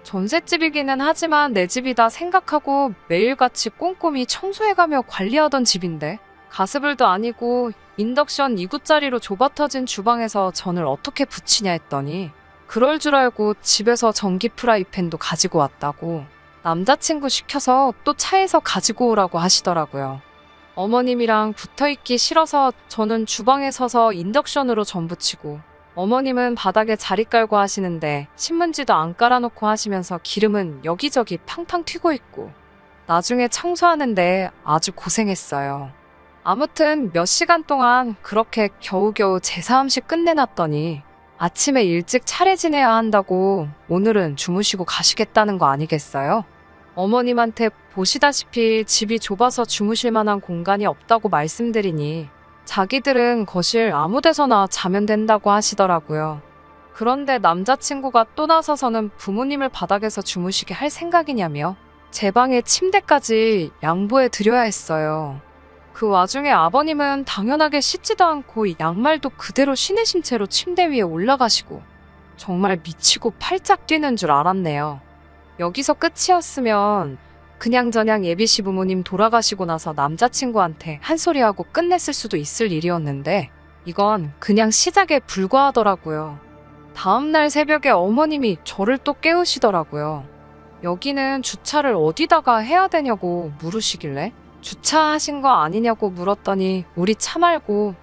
전셋집이기는 하지만 내 집이다 생각하고 매일같이 꼼꼼히 청소해가며 관리하던 집인데 가스불도 아니고 인덕션 2구짜리로 좁아터진 주방에서 전을 어떻게 부치냐 했더니 그럴 줄 알고 집에서 전기 프라이팬도 가지고 왔다고 남자친구 시켜서 또 차에서 가지고 오라고 하시더라고요. 어머님이랑 붙어있기 싫어서 저는 주방에 서서 인덕션으로 전 부치고 어머님은 바닥에 자리 깔고 하시는데 신문지도 안 깔아놓고 하시면서 기름은 여기저기 팡팡 튀고 있고 나중에 청소하는데 아주 고생했어요. 아무튼 몇 시간 동안 그렇게 겨우겨우 제사 음식 끝내놨더니 아침에 일찍 차례 지내야 한다고 오늘은 주무시고 가시겠다는 거 아니겠어요? 어머님한테 보시다시피 집이 좁아서 주무실 만한 공간이 없다고 말씀드리니 자기들은 거실 아무 데서나 자면 된다고 하시더라고요. 그런데 남자친구가 또 나서서는 부모님을 바닥에서 주무시게 할 생각이냐며 제 방에 침대까지 양보해 드려야 했어요. 그 와중에 아버님은 당연하게 씻지도 않고 양말도 그대로 신으신 채로 침대 위에 올라가시고 정말 미치고 팔짝 뛰는 줄 알았네요. 여기서 끝이었으면 그냥저냥 예비시 부모님 돌아가시고 나서 남자친구한테 한 소리하고 끝냈을 수도 있을 일이었는데 이건 그냥 시작에 불과하더라고요. 다음날 새벽에 어머님이 저를 또 깨우시더라고요. 여기는 주차를 어디다가 해야 되냐고 물으시길래 주차하신 거 아니냐고 물었더니 우리 차 말고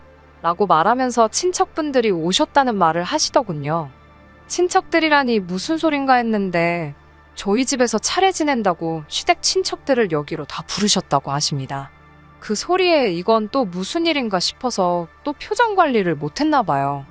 라고 말하면서 친척분들이 오셨다는 말을 하시더군요. 친척들이라니 무슨 소린가 했는데 저희 집에서 차례 지낸다고 시댁 친척들을 여기로 다 부르셨다고 하십니다. 그 소리에 이건 또 무슨 일인가 싶어서 또 표정 관리를 못했나 봐요.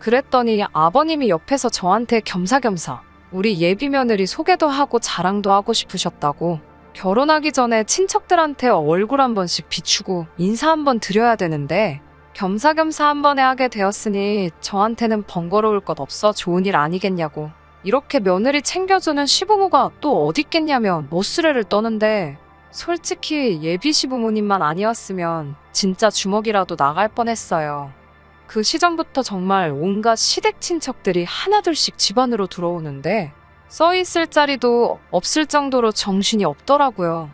그랬더니 아버님이 옆에서 저한테 겸사겸사 우리 예비 며느리 소개도 하고 자랑도 하고 싶으셨다고 결혼하기 전에 친척들한테 얼굴 한 번씩 비추고 인사 한 번 드려야 되는데 겸사겸사 한 번에 하게 되었으니 저한테는 번거로울 것 없어 좋은 일 아니겠냐고 이렇게 며느리 챙겨주는 시부모가 또 어디 있겠냐며 노스레를 떠는데 솔직히 예비 시부모님만 아니었으면 진짜 주먹이라도 나갈 뻔했어요. 그 시점부터 정말 온갖 시댁 친척들이 하나둘씩 집 안으로 들어오는데 써있을 자리도 없을 정도로 정신이 없더라고요.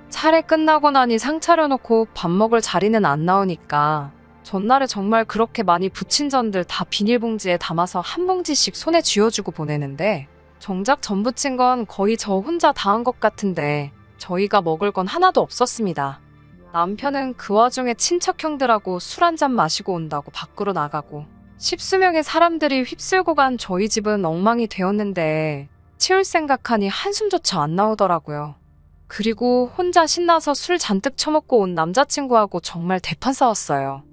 차례 끝나고 나니 상 차려놓고 밥 먹을 자리는 안 나오니까 전날에 정말 그렇게 많이 부친 전들 다 비닐봉지에 담아서 한 봉지씩 손에 쥐어주고 보내는데 정작 전 부친 건 거의 저 혼자 다 한 것 같은데 저희가 먹을 건 하나도 없었습니다. 남편은 그 와중에 친척형들하고 술 한잔 마시고 온다고 밖으로 나가고 십수명의 사람들이 휩쓸고 간 저희 집은 엉망이 되었는데 치울 생각하니 한숨조차 안 나오더라고요. 그리고 혼자 신나서 술 잔뜩 처먹고 온 남자친구하고 정말 대판 싸웠어요.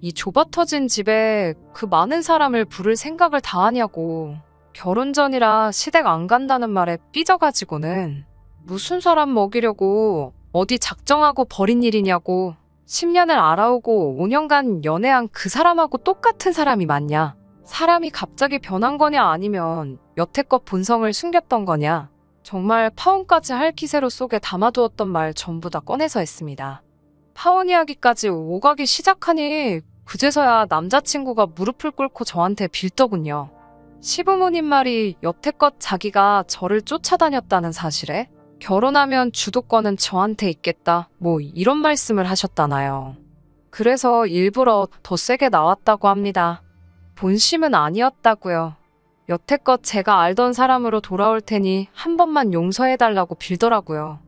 이 좁아터진 집에 그 많은 사람을 부를 생각을 다 하냐고 결혼 전이라 시댁 안 간다는 말에 삐져가지고는 무슨 사람 먹이려고 어디 작정하고 버린 일이냐고 10년을 알아오고 5년간 연애한 그 사람하고 똑같은 사람이 맞냐 사람이 갑자기 변한 거냐 아니면 여태껏 본성을 숨겼던 거냐 정말 파혼까지 할 기세로 속에 담아두었던 말 전부 다 꺼내서 했습니다. 파혼 이야기까지 오가기 시작하니 그제서야 남자친구가 무릎을 꿇고 저한테 빌더군요. 시부모님 말이 여태껏 자기가 저를 쫓아다녔다는 사실에 결혼하면 주도권은 저한테 있겠다 뭐 이런 말씀을 하셨다나요. 그래서 일부러 더 세게 나왔다고 합니다. 본심은 아니었다고요. 여태껏 제가 알던 사람으로 돌아올 테니 한 번만 용서해달라고 빌더라고요.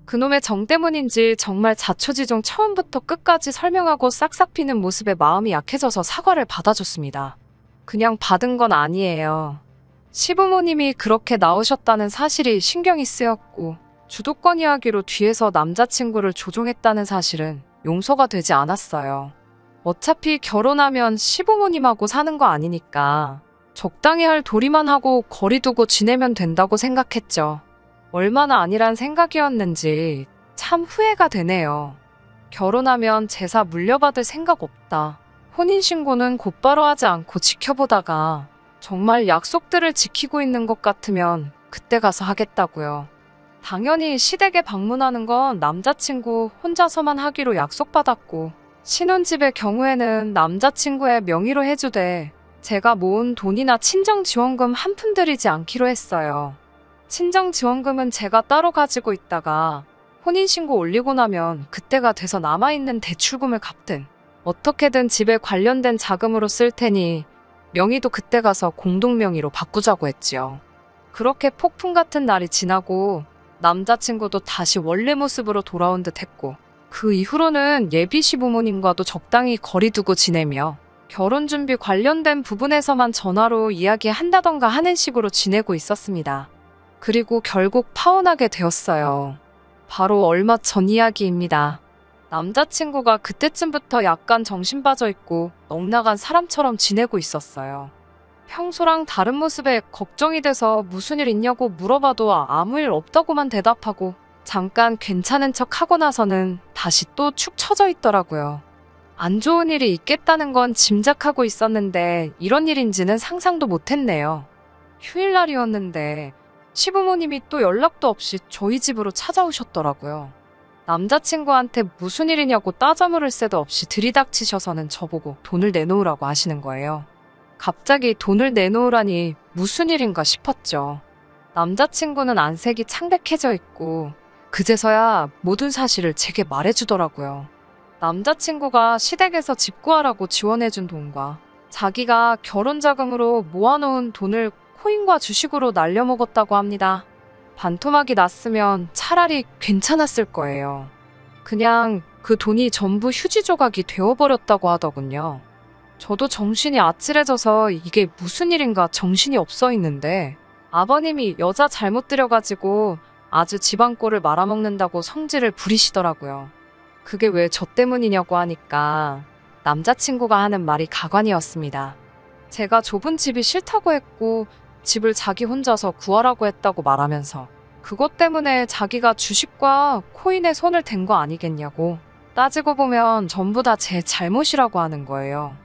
그놈의 정 때문인지 정말 자초지종 처음부터 끝까지 설명하고 싹싹 비는 모습에 마음이 약해져서 사과를 받아줬습니다. 그냥 받은 건 아니에요. 시부모님이 그렇게 나오셨다는 사실이 신경이 쓰였고 주도권 이야기로 뒤에서 남자친구를 조종했다는 사실은 용서가 되지 않았어요. 어차피 결혼하면 시부모님하고 사는 거 아니니까 적당히 할 도리만 하고 거리 두고 지내면 된다고 생각했죠. 얼마나 아니란 생각이었는지 참 후회가 되네요. 결혼하면 제사 물려받을 생각 없다. 혼인신고는 곧바로 하지 않고 지켜보다가 정말 약속들을 지키고 있는 것 같으면 그때 가서 하겠다고요. 당연히 시댁에 방문하는 건 남자친구 혼자서만 하기로 약속받았고, 신혼집의 경우에는 남자친구의 명의로 해주되 제가 모은 돈이나 친정지원금 한 푼 들이지 않기로 했어요. 친정지원금은 제가 따로 가지고 있다가 혼인신고 올리고 나면 그때가 돼서 남아있는 대출금을 갚든 어떻게든 집에 관련된 자금으로 쓸 테니 명의도 그때 가서 공동명의로 바꾸자고 했지요. 그렇게 폭풍 같은 날이 지나고 남자친구도 다시 원래 모습으로 돌아온 듯 했고, 그 이후로는 예비 시부모님과도 적당히 거리 두고 지내며 결혼 준비 관련된 부분에서만 전화로 이야기한다던가 하는 식으로 지내고 있었습니다. 그리고 결국 파혼하게 되었어요. 바로 얼마 전 이야기입니다. 남자친구가 그때쯤부터 약간 정신 빠져 있고 넉나간 사람처럼 지내고 있었어요. 평소랑 다른 모습에 걱정이 돼서 무슨 일 있냐고 물어봐도 아무 일 없다고만 대답하고 잠깐 괜찮은 척 하고 나서는 다시 또 축 처져 있더라고요. 안 좋은 일이 있겠다는 건 짐작하고 있었는데 이런 일인지는 상상도 못했네요. 휴일날이었는데 시부모님이 또 연락도 없이 저희 집으로 찾아오셨더라고요. 남자친구한테 무슨 일이냐고 따져 물을 새도 없이 들이닥치셔서는 저보고 돈을 내놓으라고 하시는 거예요. 갑자기 돈을 내놓으라니 무슨 일인가 싶었죠. 남자친구는 안색이 창백해져 있고 그제서야 모든 사실을 제게 말해주더라고요. 남자친구가 시댁에서 집 구하라고 지원해준 돈과 자기가 결혼자금으로 모아놓은 돈을 코인과 주식으로 날려먹었다고 합니다. 반토막이 났으면 차라리 괜찮았을 거예요. 그냥 그 돈이 전부 휴지 조각이 되어버렸다고 하더군요. 저도 정신이 아찔해져서 이게 무슨 일인가 정신이 없어 있는데 아버님이 여자 잘못 들여가지고 아주 집안 꼴을 말아먹는다고 성질을 부리시더라고요. 그게 왜 저 때문이냐고 하니까 남자친구가 하는 말이 가관이었습니다. 제가 좁은 집이 싫다고 했고 집을 자기 혼자서 구하라고 했다고 말하면서 그것 때문에 자기가 주식과 코인에 손을 댄 거 아니겠냐고, 따지고 보면 전부 다 제 잘못이라고 하는 거예요.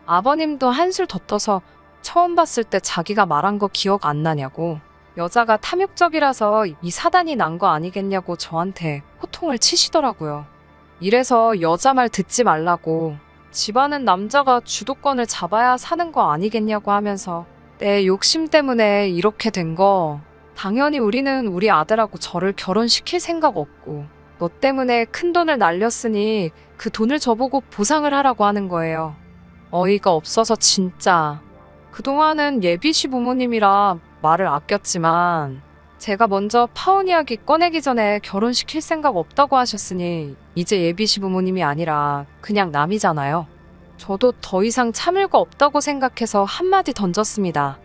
아버님도 한술 더 떠서 처음 봤을 때 자기가 말한 거 기억 안 나냐고, 여자가 탐욕적이라서 이 사단이 난 거 아니겠냐고 저한테 호통을 치시더라고요. 이래서 여자 말 듣지 말라고, 집안은 남자가 주도권을 잡아야 사는 거 아니겠냐고 하면서 내 욕심 때문에 이렇게 된 거, 당연히 우리는 우리 아들하고 저를 결혼시킬 생각 없고 너 때문에 큰 돈을 날렸으니 그 돈을 저보고 보상을 하라고 하는 거예요. 어이가 없어서 진짜. 그동안은 예비 시부모님이라 말을 아꼈지만 제가 먼저 파혼 이야기 꺼내기 전에 결혼시킬 생각 없다고 하셨으니 이제 예비 시부모님이 아니라 그냥 남이잖아요. 저도 더 이상 참을 거 없다고 생각해서 한마디 던졌습니다.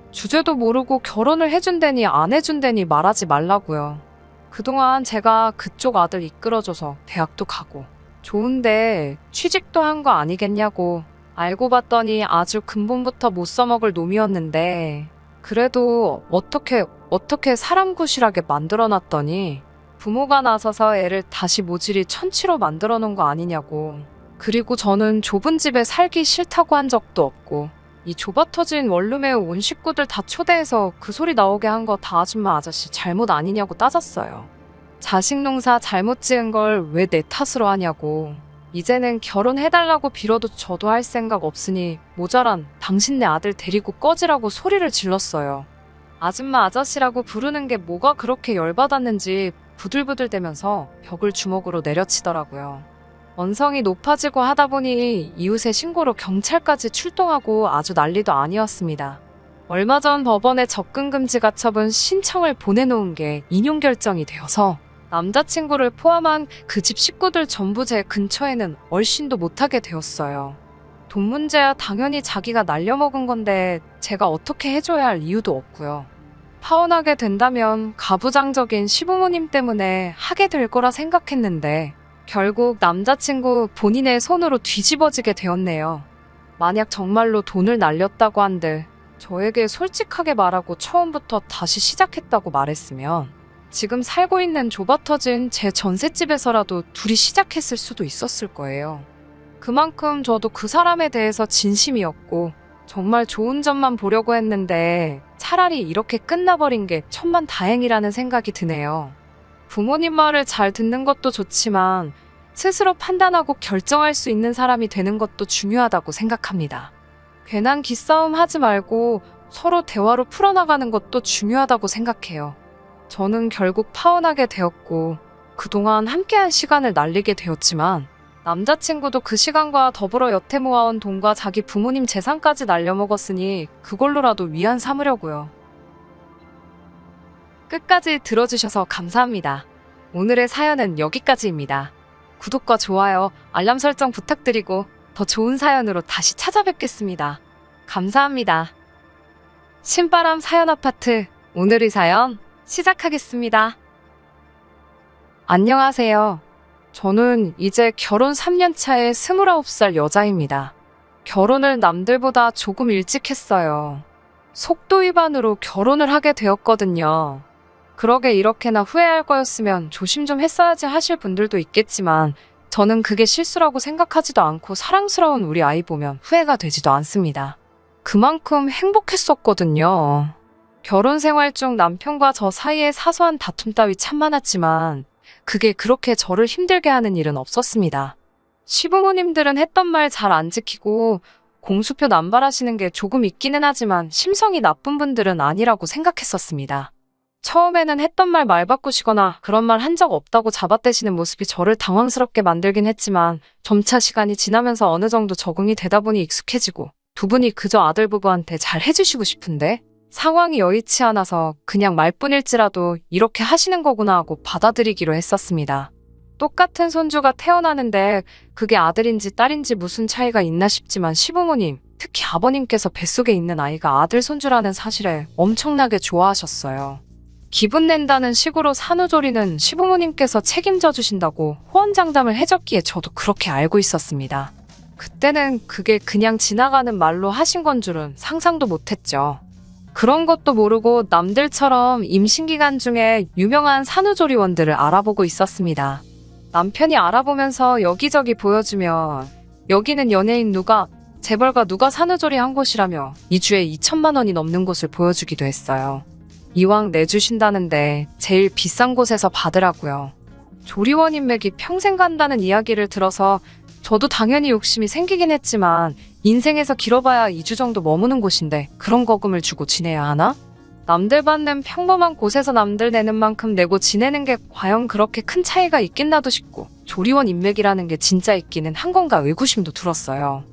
주제도 모르고 결혼을 해준다니 안 해준다니 말하지 말라고요. 그동안 제가 그쪽 아들 이끌어줘서 대학도 가고 좋은데 취직도 한 거 아니겠냐고, 알고 봤더니 아주 근본부터 못 써먹을 놈이었는데 그래도 어떻게 사람 구실하게 만들어놨더니 부모가 나서서 애를 다시 모질이 천치로 만들어 놓은 거 아니냐고. 그리고 저는 좁은 집에 살기 싫다고 한 적도 없고 이 좁아터진 원룸에 온 식구들 다 초대해서 그 소리 나오게 한 거 다 아줌마 아저씨 잘못 아니냐고 따졌어요. 자식 농사 잘못 지은 걸 왜 내 탓으로 하냐고. 이제는 결혼해달라고 빌어도 저도 할 생각 없으니 모자란 당신네 아들 데리고 꺼지라고 소리를 질렀어요. 아줌마 아저씨라고 부르는 게 뭐가 그렇게 열받았는지 부들부들대면서 벽을 주먹으로 내려치더라고요. 언성이 높아지고 하다 보니 이웃의 신고로 경찰까지 출동하고 아주 난리도 아니었습니다. 얼마 전 법원에 접근금지 가처분 신청을 보내놓은 게 인용 결정이 되어서 남자친구를 포함한 그 집 식구들 전부 제 근처에는 얼씬도 못하게 되었어요. 돈 문제야 당연히 자기가 날려먹은 건데 제가 어떻게 해줘야 할 이유도 없고요. 파혼하게 된다면 가부장적인 시부모님 때문에 하게 될 거라 생각했는데 결국 남자친구 본인의 손으로 뒤집어지게 되었네요. 만약 정말로 돈을 날렸다고 한들 저에게 솔직하게 말하고 처음부터 다시 시작했다고 말했으면 지금 살고 있는 좁아터진 제 전셋집에서라도 둘이 시작했을 수도 있었을 거예요. 그만큼 저도 그 사람에 대해서 진심이었고 정말 좋은 점만 보려고 했는데 차라리 이렇게 끝나버린 게 천만다행이라는 생각이 드네요. 부모님 말을 잘 듣는 것도 좋지만 스스로 판단하고 결정할 수 있는 사람이 되는 것도 중요하다고 생각합니다. 괜한 기싸움 하지 말고 서로 대화로 풀어나가는 것도 중요하다고 생각해요. 저는 결국 파혼하게 되었고 그동안 함께한 시간을 날리게 되었지만 남자친구도 그 시간과 더불어 여태 모아온 돈과 자기 부모님 재산까지 날려먹었으니 그걸로라도 위안 삼으려고요. 끝까지 들어주셔서 감사합니다. 오늘의 사연은 여기까지입니다. 구독과 좋아요, 알람 설정 부탁드리고 더 좋은 사연으로 다시 찾아뵙겠습니다. 감사합니다. 신바람 사연 아파트, 오늘의 사연 시작하겠습니다. 안녕하세요. 저는 이제 결혼 3년 차의 29살 여자입니다. 결혼을 남들보다 조금 일찍 했어요. 속도 위반으로 결혼을 하게 되었거든요. 그러게 이렇게나 후회할 거였으면 조심 좀 했어야지 하실 분들도 있겠지만 저는 그게 실수라고 생각하지도 않고 사랑스러운 우리 아이 보면 후회가 되지도 않습니다. 그만큼 행복했었거든요. 결혼 생활 중 남편과 저 사이에 사소한 다툼 따위 참 많았지만 그게 그렇게 저를 힘들게 하는 일은 없었습니다. 시부모님들은 했던 말 잘 안 지키고 공수표 남발하시는 게 조금 있기는 하지만 심성이 나쁜 분들은 아니라고 생각했었습니다. 처음에는 했던 말 바꾸시거나 그런 말 한 적 없다고 잡아떼시는 모습이 저를 당황스럽게 만들긴 했지만 점차 시간이 지나면서 어느 정도 적응이 되다 보니 익숙해지고 두 분이 그저 아들 부부한테 잘 해주시고 싶은데 상황이 여의치 않아서 그냥 말뿐일지라도 이렇게 하시는 거구나 하고 받아들이기로 했었습니다. 똑같은 손주가 태어나는데 그게 아들인지 딸인지 무슨 차이가 있나 싶지만 시부모님, 특히 아버님께서 뱃속에 있는 아이가 아들 손주라는 사실에 엄청나게 좋아하셨어요. 기분 낸다는 식으로 산후조리는 시부모님께서 책임져 주신다고 호언장담을 해줬기에 저도 그렇게 알고 있었습니다. 그때는 그게 그냥 지나가는 말로 하신 건 줄은 상상도 못했죠. 그런 것도 모르고 남들처럼 임신기간 중에 유명한 산후조리원들을 알아보고 있었습니다. 남편이 알아보면서 여기저기 보여주며 여기는 연예인 누가, 재벌가 누가 산후조리 한 곳이라며 2주에 2천만 원이 넘는 곳을 보여주기도 했어요. 이왕 내주신다는데 제일 비싼 곳에서 받으라고요. 조리원 인맥이 평생 간다는 이야기를 들어서 저도 당연히 욕심이 생기긴 했지만 인생에서 길어봐야 2주 정도 머무는 곳인데 그런 거금을 주고 지내야 하나? 남들 받는 평범한 곳에서 남들 내는 만큼 내고 지내는 게 과연 그렇게 큰 차이가 있겠나도 싶고 조리원 인맥이라는 게 진짜 있기는 한 건가 의구심도 들었어요.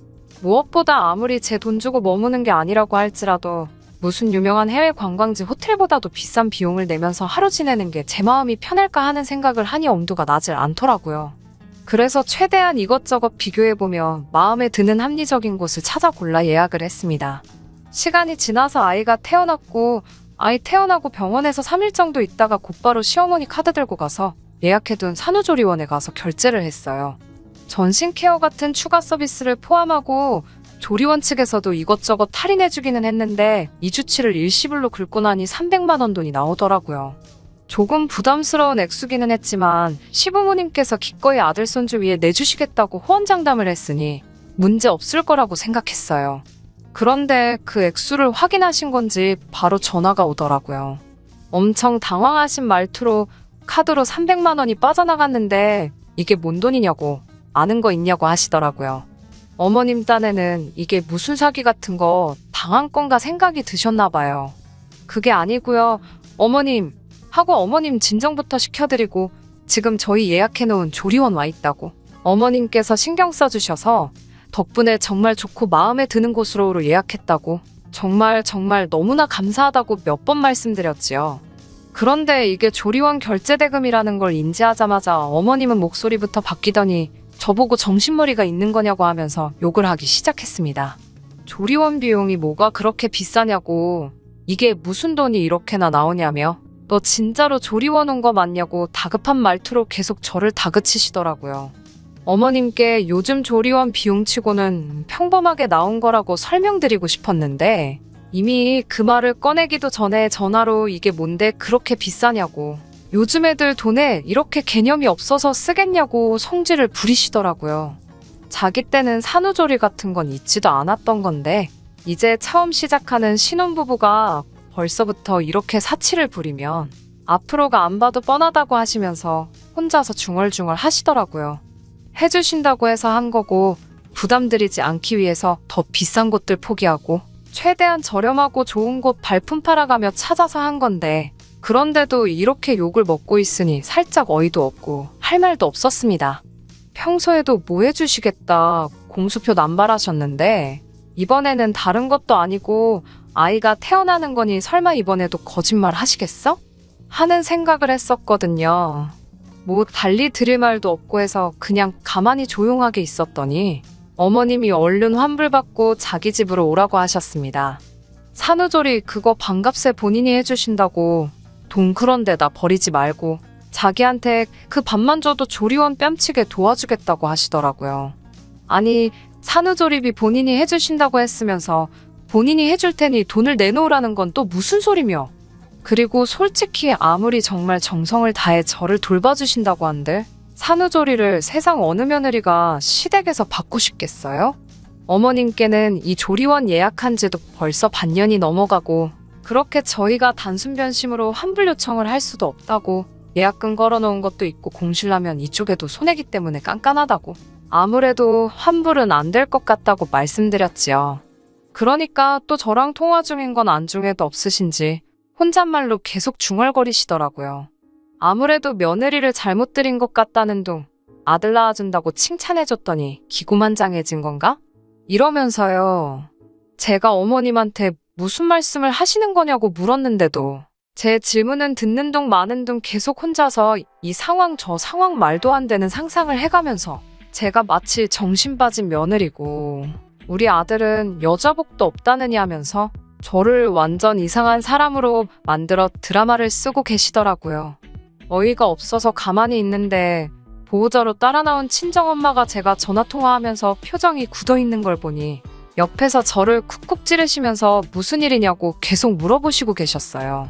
무엇보다 아무리 제 돈 주고 머무는 게 아니라고 할지라도 무슨 유명한 해외 관광지 호텔보다도 비싼 비용을 내면서 하루 지내는 게 제 마음이 편할까 하는 생각을 하니 엄두가 나질 않더라고요. 그래서 최대한 이것저것 비교해보며 마음에 드는 합리적인 곳을 찾아 골라 예약을 했습니다. 시간이 지나서 아이가 태어났고 아이 태어나고 병원에서 3일 정도 있다가 곧바로 시어머니 카드 들고 가서 예약해둔 산후조리원에 가서 결제를 했어요. 전신케어 같은 추가 서비스를 포함하고 조리원 측에서도 이것저것 할인해주기는 했는데 2주치를 일시불로 긁고 나니 300만 원 돈이 나오더라고요. 조금 부담스러운 액수기는 했지만 시부모님께서 기꺼이 아들 손주 위에 내주시겠다고 호언장담을 했으니 문제 없을 거라고 생각했어요. 그런데 그 액수를 확인하신 건지 바로 전화가 오더라고요. 엄청 당황하신 말투로 카드로 300만 원이 빠져나갔는데 이게 뭔 돈이냐고 아는 거 있냐고 하시더라고요. 어머님 딴에는 이게 무슨 사기 같은 거 당한 건가 생각이 드셨나 봐요. 그게 아니고요. 어머님 하고 어머님 진정부터 시켜드리고 지금 저희 예약해놓은 조리원 와 있다고 어머님께서 신경 써주셔서 덕분에 정말 좋고 마음에 드는 곳으로 예약했다고 정말 너무나 감사하다고 몇 번 말씀드렸지요. 그런데 이게 조리원 결제대금이라는 걸 인지하자마자 어머님은 목소리부터 바뀌더니 저보고 정신머리가 있는 거냐고 하면서 욕을 하기 시작했습니다. 조리원 비용이 뭐가 그렇게 비싸냐고 이게 무슨 돈이 이렇게나 나오냐며 너 진짜로 조리원 온 거 맞냐고 다급한 말투로 계속 저를 다그치시더라고요. 어머님께 요즘 조리원 비용치고는 평범하게 나온 거라고 설명드리고 싶었는데 이미 그 말을 꺼내기도 전에 전화로 이게 뭔데 그렇게 비싸냐고 요즘 애들 돈에 이렇게 개념이 없어서 쓰겠냐고 성질을 부리시더라고요. 자기 때는 산후조리 같은 건 있지도 않았던 건데 이제 처음 시작하는 신혼부부가 벌써부터 이렇게 사치를 부리면 앞으로가 안 봐도 뻔하다고 하시면서 혼자서 중얼중얼 하시더라고요. 해주신다고 해서 한 거고 부담드리지 않기 위해서 더 비싼 곳들 포기하고 최대한 저렴하고 좋은 곳 발품 팔아가며 찾아서 한 건데 그런데도 이렇게 욕을 먹고 있으니 살짝 어이도 없고 할 말도 없었습니다. 평소에도 뭐 해주시겠다 공수표 남발하셨는데 이번에는 다른 것도 아니고 아이가 태어나는 거니 설마 이번에도 거짓말 하시겠어? 하는 생각을 했었거든요. 뭐 달리 드릴 말도 없고 해서 그냥 가만히 조용하게 있었더니 어머님이 얼른 환불받고 자기 집으로 오라고 하셨습니다. 산후조리 그거 반값에 본인이 해주신다고 돈 그런 데다 버리지 말고 자기한테 그 밥만 줘도 조리원 뺨치게 도와주겠다고 하시더라고요. 아니 산후조리비 본인이 해주신다고 했으면서 본인이 해줄 테니 돈을 내놓으라는 건 또 무슨 소리며. 그리고 솔직히 아무리 정말 정성을 다해 저를 돌봐주신다고 한들 산후조리를 세상 어느 며느리가 시댁에서 받고 싶겠어요? 어머님께는 이 조리원 예약한 지도 벌써 반년이 넘어가고 그렇게 저희가 단순 변심으로 환불 요청을 할 수도 없다고 예약금 걸어놓은 것도 있고 공실라면 이쪽에도 손해기 때문에 깐깐하다고 아무래도 환불은 안 될 것 같다고 말씀드렸지요. 그러니까 또 저랑 통화 중인 건 안중에도 없으신지 혼잣말로 계속 중얼거리시더라고요. 아무래도 며느리를 잘못 들인 것 같다는 둥 아들 낳아준다고 칭찬해줬더니 기고만장해진 건가? 이러면서요. 제가 어머님한테 무슨 말씀을 하시는 거냐고 물었는데도 제 질문은 듣는 둥 마는 둥 계속 혼자서 이 상황 저 상황 말도 안 되는 상상을 해가면서 제가 마치 정신 빠진 며느리고 우리 아들은 여자복도 없다느니 하면서 저를 완전 이상한 사람으로 만들어 드라마를 쓰고 계시더라고요. 어이가 없어서 가만히 있는데 보호자로 따라 나온 친정엄마가 제가 전화통화하면서 표정이 굳어있는 걸 보니 옆에서 저를 쿡쿡 찌르시면서 무슨 일이냐고 계속 물어보시고 계셨어요.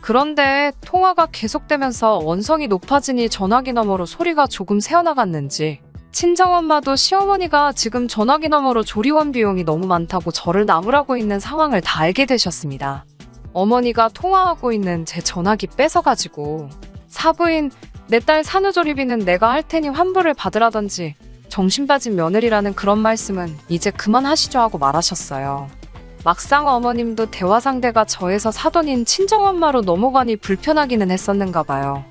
그런데 통화가 계속되면서 원성이 높아지니 전화기 너머로 소리가 조금 새어나갔는지 친정엄마도 시어머니가 지금 전화기 너머로 조리원 비용이 너무 많다고 저를 나무라고 있는 상황을 다 알게 되셨습니다. 어머니가 통화하고 있는 제 전화기 뺏어가지고 사부인 내 딸 산후조리비는 내가 할 테니 환불을 받으라던지 정신 빠진 며느리라는 그런 말씀은 이제 그만하시죠 하고 말하셨어요. 막상 어머님도 대화 상대가 저에서 사돈인 친정엄마로 넘어가니 불편하기는 했었는가 봐요.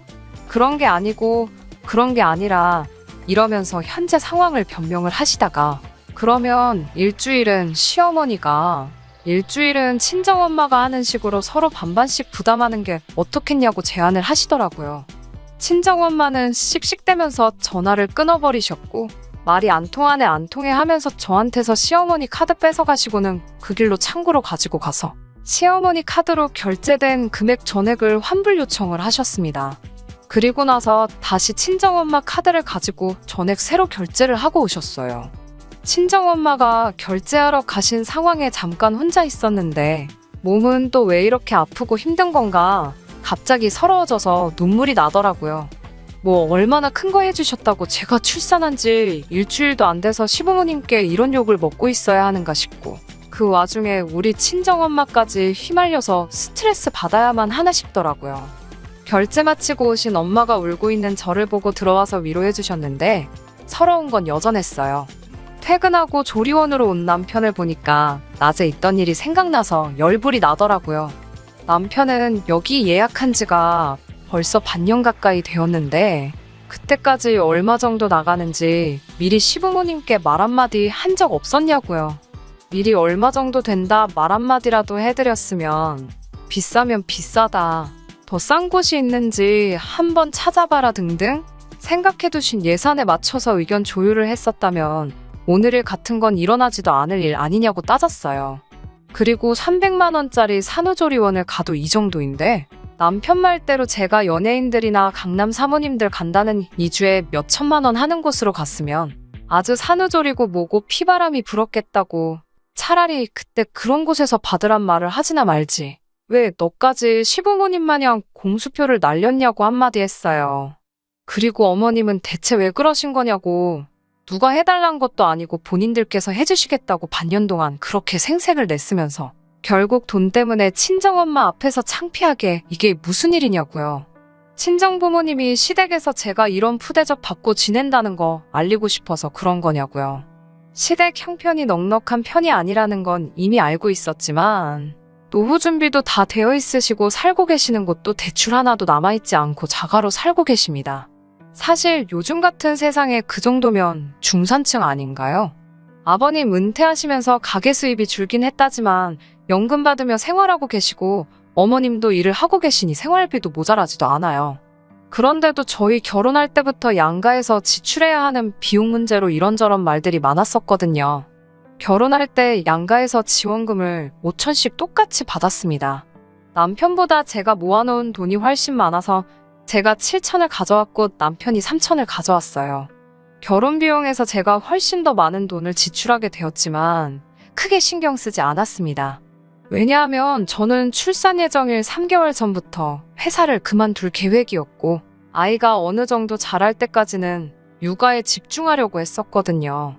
그런 게 아니고 그런 게 아니라 이러면서 현재 상황을 변명을 하시다가 그러면 일주일은 시어머니가 일주일은 친정엄마가 하는 식으로 서로 반반씩 부담하는 게 어떻겠냐고 제안을 하시더라고요. 친정엄마는 씩씩대면서 전화를 끊어버리셨고 말이 안 통하네 안 통해 하면서 저한테서 시어머니 카드 뺏어가시고는 그 길로 창구로 가지고 가서 시어머니 카드로 결제된 금액 전액을 환불 요청을 하셨습니다. 그리고 나서 다시 친정엄마 카드를 가지고 전액 새로 결제를 하고 오셨어요. 친정엄마가 결제하러 가신 상황에 잠깐 혼자 있었는데 몸은 또 왜 이렇게 아프고 힘든 건가 갑자기 서러워져서 눈물이 나더라고요. 뭐 얼마나 큰 거 해주셨다고 제가 출산한 지 일주일도 안 돼서 시부모님께 이런 욕을 먹고 있어야 하는가 싶고 그 와중에 우리 친정엄마까지 휘말려서 스트레스 받아야만 하나 싶더라고요. 결제 마치고 오신 엄마가 울고 있는 저를 보고 들어와서 위로해 주셨는데 서러운 건 여전했어요. 퇴근하고 조리원으로 온 남편을 보니까 낮에 있던 일이 생각나서 열불이 나더라고요. 남편은 여기 예약한 지가 벌써 반년 가까이 되었는데 그때까지 얼마 정도 나가는지 미리 시부모님께 말 한마디 한 적 없었냐고요. 미리 얼마 정도 된다 말 한마디라도 해드렸으면 비싸면 비싸다. 더 싼 곳이 있는지 한번 찾아봐라 등등 생각해두신 예산에 맞춰서 의견 조율을 했었다면 오늘 일 같은 건 일어나지도 않을 일 아니냐고 따졌어요. 그리고 300만 원짜리 산후조리원을 가도 이 정도인데 남편 말대로 제가 연예인들이나 강남 사모님들 간다는 2주에 몇 천만 원 하는 곳으로 갔으면 아주 산후조리고 뭐고 피바람이 불었겠다고 차라리 그때 그런 곳에서 받으란 말을 하지나 말지. 왜 너까지 시부모님 마냥 공수표를 날렸냐고 한마디 했어요. 그리고 어머님은 대체 왜 그러신 거냐고 누가 해달란 것도 아니고 본인들께서 해주시겠다고 반년 동안 그렇게 생색을 냈으면서 결국 돈 때문에 친정엄마 앞에서 창피하게 이게 무슨 일이냐고요. 친정부모님이 시댁에서 제가 이런 푸대접 받고 지낸다는 거 알리고 싶어서 그런 거냐고요. 시댁 형편이 넉넉한 편이 아니라는 건 이미 알고 있었지만 노후 준비도 다 되어 있으시고 살고 계시는 곳도 대출 하나도 남아있지 않고 자가로 살고 계십니다. 사실 요즘 같은 세상에 그 정도면 중산층 아닌가요? 아버님 은퇴하시면서 가계 수입이 줄긴 했다지만 연금 받으며 생활하고 계시고 어머님도 일을 하고 계시니 생활비도 모자라지도 않아요. 그런데도 저희 결혼할 때부터 양가에서 지출해야 하는 비용 문제로 이런저런 말들이 많았었거든요. 결혼할 때 양가에서 지원금을 5천씩 똑같이 받았습니다. 남편보다 제가 모아놓은 돈이 훨씬 많아서 제가 7천을 가져왔고 남편이 3천을 가져왔어요. 결혼 비용에서 제가 훨씬 더 많은 돈을 지출하게 되었지만 크게 신경 쓰지 않았습니다. 왜냐하면 저는 출산 예정일 3개월 전부터 회사를 그만둘 계획이었고 아이가 어느 정도 자랄 때까지는 육아에 집중하려고 했었거든요.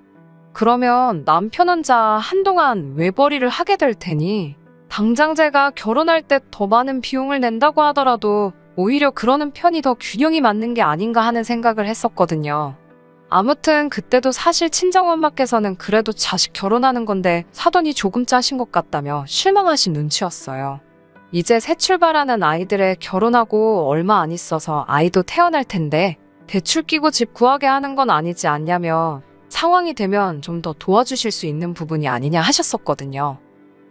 그러면 남편 혼자 한동안 외벌이를 하게 될 테니 당장 제가 결혼할 때 더 많은 비용을 낸다고 하더라도 오히려 그러는 편이 더 균형이 맞는 게 아닌가 하는 생각을 했었거든요. 아무튼 그때도 사실 친정엄마께서는 그래도 자식 결혼하는 건데 사돈이 조금 짜신 것 같다며 실망하신 눈치였어요. 이제 새 출발하는 아이들의 결혼하고 얼마 안 있어서 아이도 태어날 텐데 대출 끼고 집 구하게 하는 건 아니지 않냐며 상황이 되면 좀 더 도와주실 수 있는 부분이 아니냐 하셨었거든요.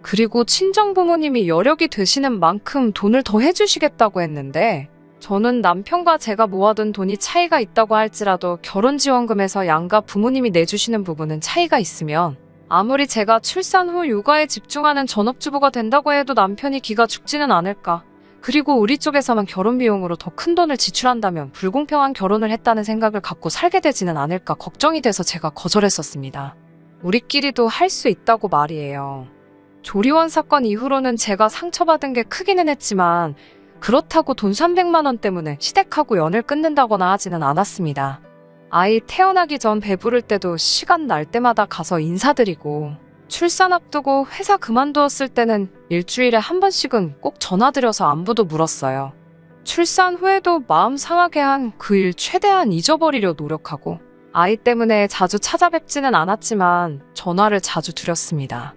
그리고 친정부모님이 여력이 되시는 만큼 돈을 더 해주시겠다고 했는데 저는 남편과 제가 모아둔 돈이 차이가 있다고 할지라도 결혼지원금에서 양가 부모님이 내주시는 부분은 차이가 있으면 아무리 제가 출산 후 육아에 집중하는 전업주부가 된다고 해도 남편이 기가 죽지는 않을까. 그리고 우리 쪽에서만 결혼 비용으로 더 큰 돈을 지출한다면 불공평한 결혼을 했다는 생각을 갖고 살게 되지는 않을까 걱정이 돼서 제가 거절했었습니다. 우리끼리도 할 수 있다고 말이에요. 조리원 사건 이후로는 제가 상처받은 게 크기는 했지만 그렇다고 돈 300만 원 때문에 시댁하고 연을 끊는다거나 하지는 않았습니다. 아이 태어나기 전 배부를 때도 시간 날 때마다 가서 인사드리고 출산 앞두고 회사 그만두었을 때는 일주일에 한 번씩은 꼭 전화드려서 안부도 물었어요. 출산 후에도 마음 상하게 한 그 일 최대한 잊어버리려 노력하고 아이 때문에 자주 찾아뵙지는 않았지만 전화를 자주 드렸습니다.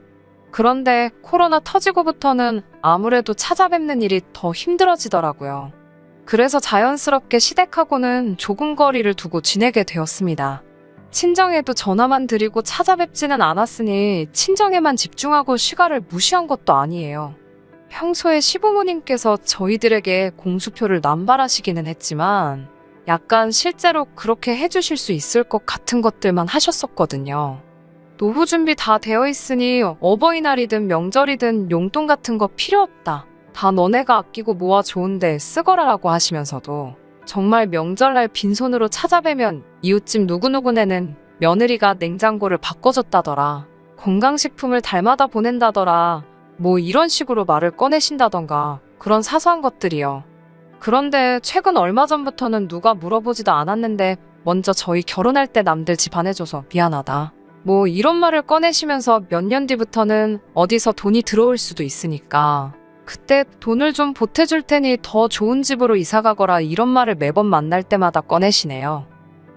그런데 코로나 터지고부터는 아무래도 찾아뵙는 일이 더 힘들어지더라고요. 그래서 자연스럽게 시댁하고는 조금 거리를 두고 지내게 되었습니다. 친정에도 전화만 드리고 찾아뵙지는 않았으니 친정에만 집중하고 시가를 무시한 것도 아니에요. 평소에 시부모님께서 저희들에게 공수표를 남발하시기는 했지만 약간 실제로 그렇게 해주실 수 있을 것 같은 것들만 하셨었거든요. 노후 준비 다 되어 있으니 어버이날이든 명절이든 용돈 같은 거 필요 없다. 다 너네가 아끼고 모아 좋은데 쓰거라라고 하시면서도 정말 명절날 빈손으로 찾아뵈면 이웃집 누구누구네는 며느리가 냉장고를 바꿔줬다더라. 건강식품을 달마다 보낸다더라. 뭐 이런 식으로 말을 꺼내신다던가 그런 사소한 것들이요. 그런데 최근 얼마 전부터는 누가 물어보지도 않았는데 먼저 저희 결혼할 때 남들 집 안 해줘서 미안하다. 뭐 이런 말을 꺼내시면서 몇 년 뒤부터는 어디서 돈이 들어올 수도 있으니까 그때 돈을 좀 보태줄 테니 더 좋은 집으로 이사가거라 이런 말을 매번 만날 때마다 꺼내시네요.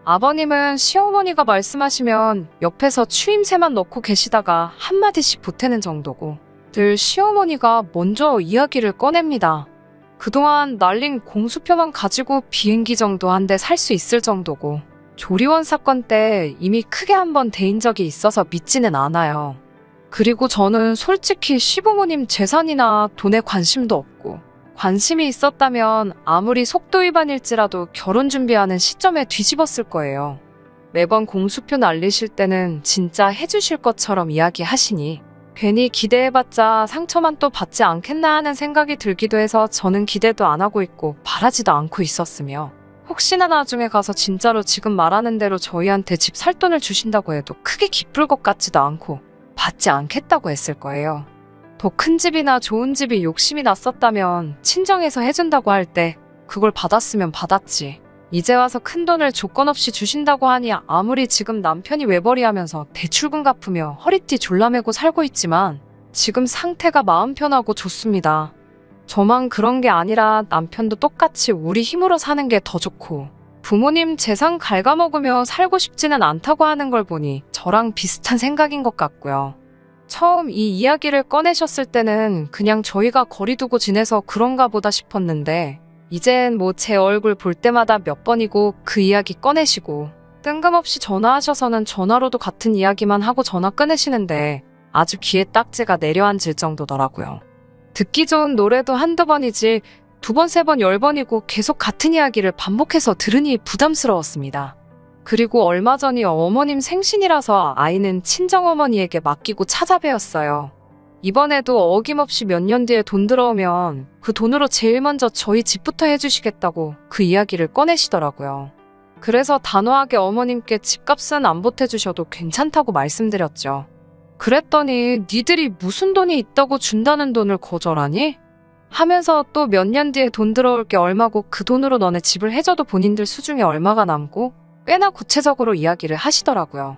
아버님은 시어머니가 말씀하시면 옆에서 추임새만 넣고 계시다가 한마디씩 보태는 정도고 늘 시어머니가 먼저 이야기를 꺼냅니다. 그동안 날린 공수표만 가지고 비행기 정도 한 대 살 수 있을 정도고 조리원 사건 때 이미 크게 한번 대인 적이 있어서 믿지는 않아요. 그리고 저는 솔직히 시부모님 재산이나 돈에 관심도 없고 관심이 있었다면 아무리 속도 위반일지라도 결혼 준비하는 시점에 뒤집었을 거예요. 매번 공수표 날리실 때는 진짜 해주실 것처럼 이야기하시니 괜히 기대해봤자 상처만 또 받지 않겠나 하는 생각이 들기도 해서 저는 기대도 안 하고 있고 바라지도 않고 있었으며 혹시나 나중에 가서 진짜로 지금 말하는 대로 저희한테 집 살 돈을 주신다고 해도 크게 기쁠 것 같지도 않고 받지 않겠다고 했을 거예요. 더 큰 집이나 좋은 집이 욕심이 났었다면 친정에서 해준다고 할 때 그걸 받았으면 받았지. 이제 와서 큰돈을 조건 없이 주신다고 하니 아무리 지금 남편이 외벌이하면서 대출금 갚으며 허리띠 졸라매고 살고 있지만 지금 상태가 마음 편하고 좋습니다. 저만 그런 게 아니라 남편도 똑같이 우리 힘으로 사는 게 더 좋고 부모님 재산 갉아먹으며 살고 싶지는 않다고 하는 걸 보니 저랑 비슷한 생각인 것 같고요. 처음 이 이야기를 꺼내셨을 때는 그냥 저희가 거리 두고 지내서 그런가 보다 싶었는데 이젠 뭐 제 얼굴 볼 때마다 몇 번이고 그 이야기 꺼내시고 뜬금없이 전화하셔서는 전화로도 같은 이야기만 하고 전화 끊으시는데 아주 귀에 딱지가 내려앉을 정도더라고요. 듣기 좋은 노래도 한두 번이지 2번, 3번, 10번이고 계속 같은 이야기를 반복해서 들으니 부담스러웠습니다. 그리고 얼마 전이 어머님 생신이라서 아이는 친정어머니에게 맡기고 찾아뵈었어요. 이번에도 어김없이 몇 년 뒤에 돈 들어오면 그 돈으로 제일 먼저 저희 집부터 해주시겠다고 그 이야기를 꺼내시더라고요. 그래서 단호하게 어머님께 집값은 안 보태주셔도 괜찮다고 말씀드렸죠. 그랬더니 니들이 무슨 돈이 있다고 준다는 돈을 거절하니? 하면서 또 몇 년 뒤에 돈 들어올 게 얼마고 그 돈으로 너네 집을 해줘도 본인들 수중에 얼마가 남고 꽤나 구체적으로 이야기를 하시더라고요.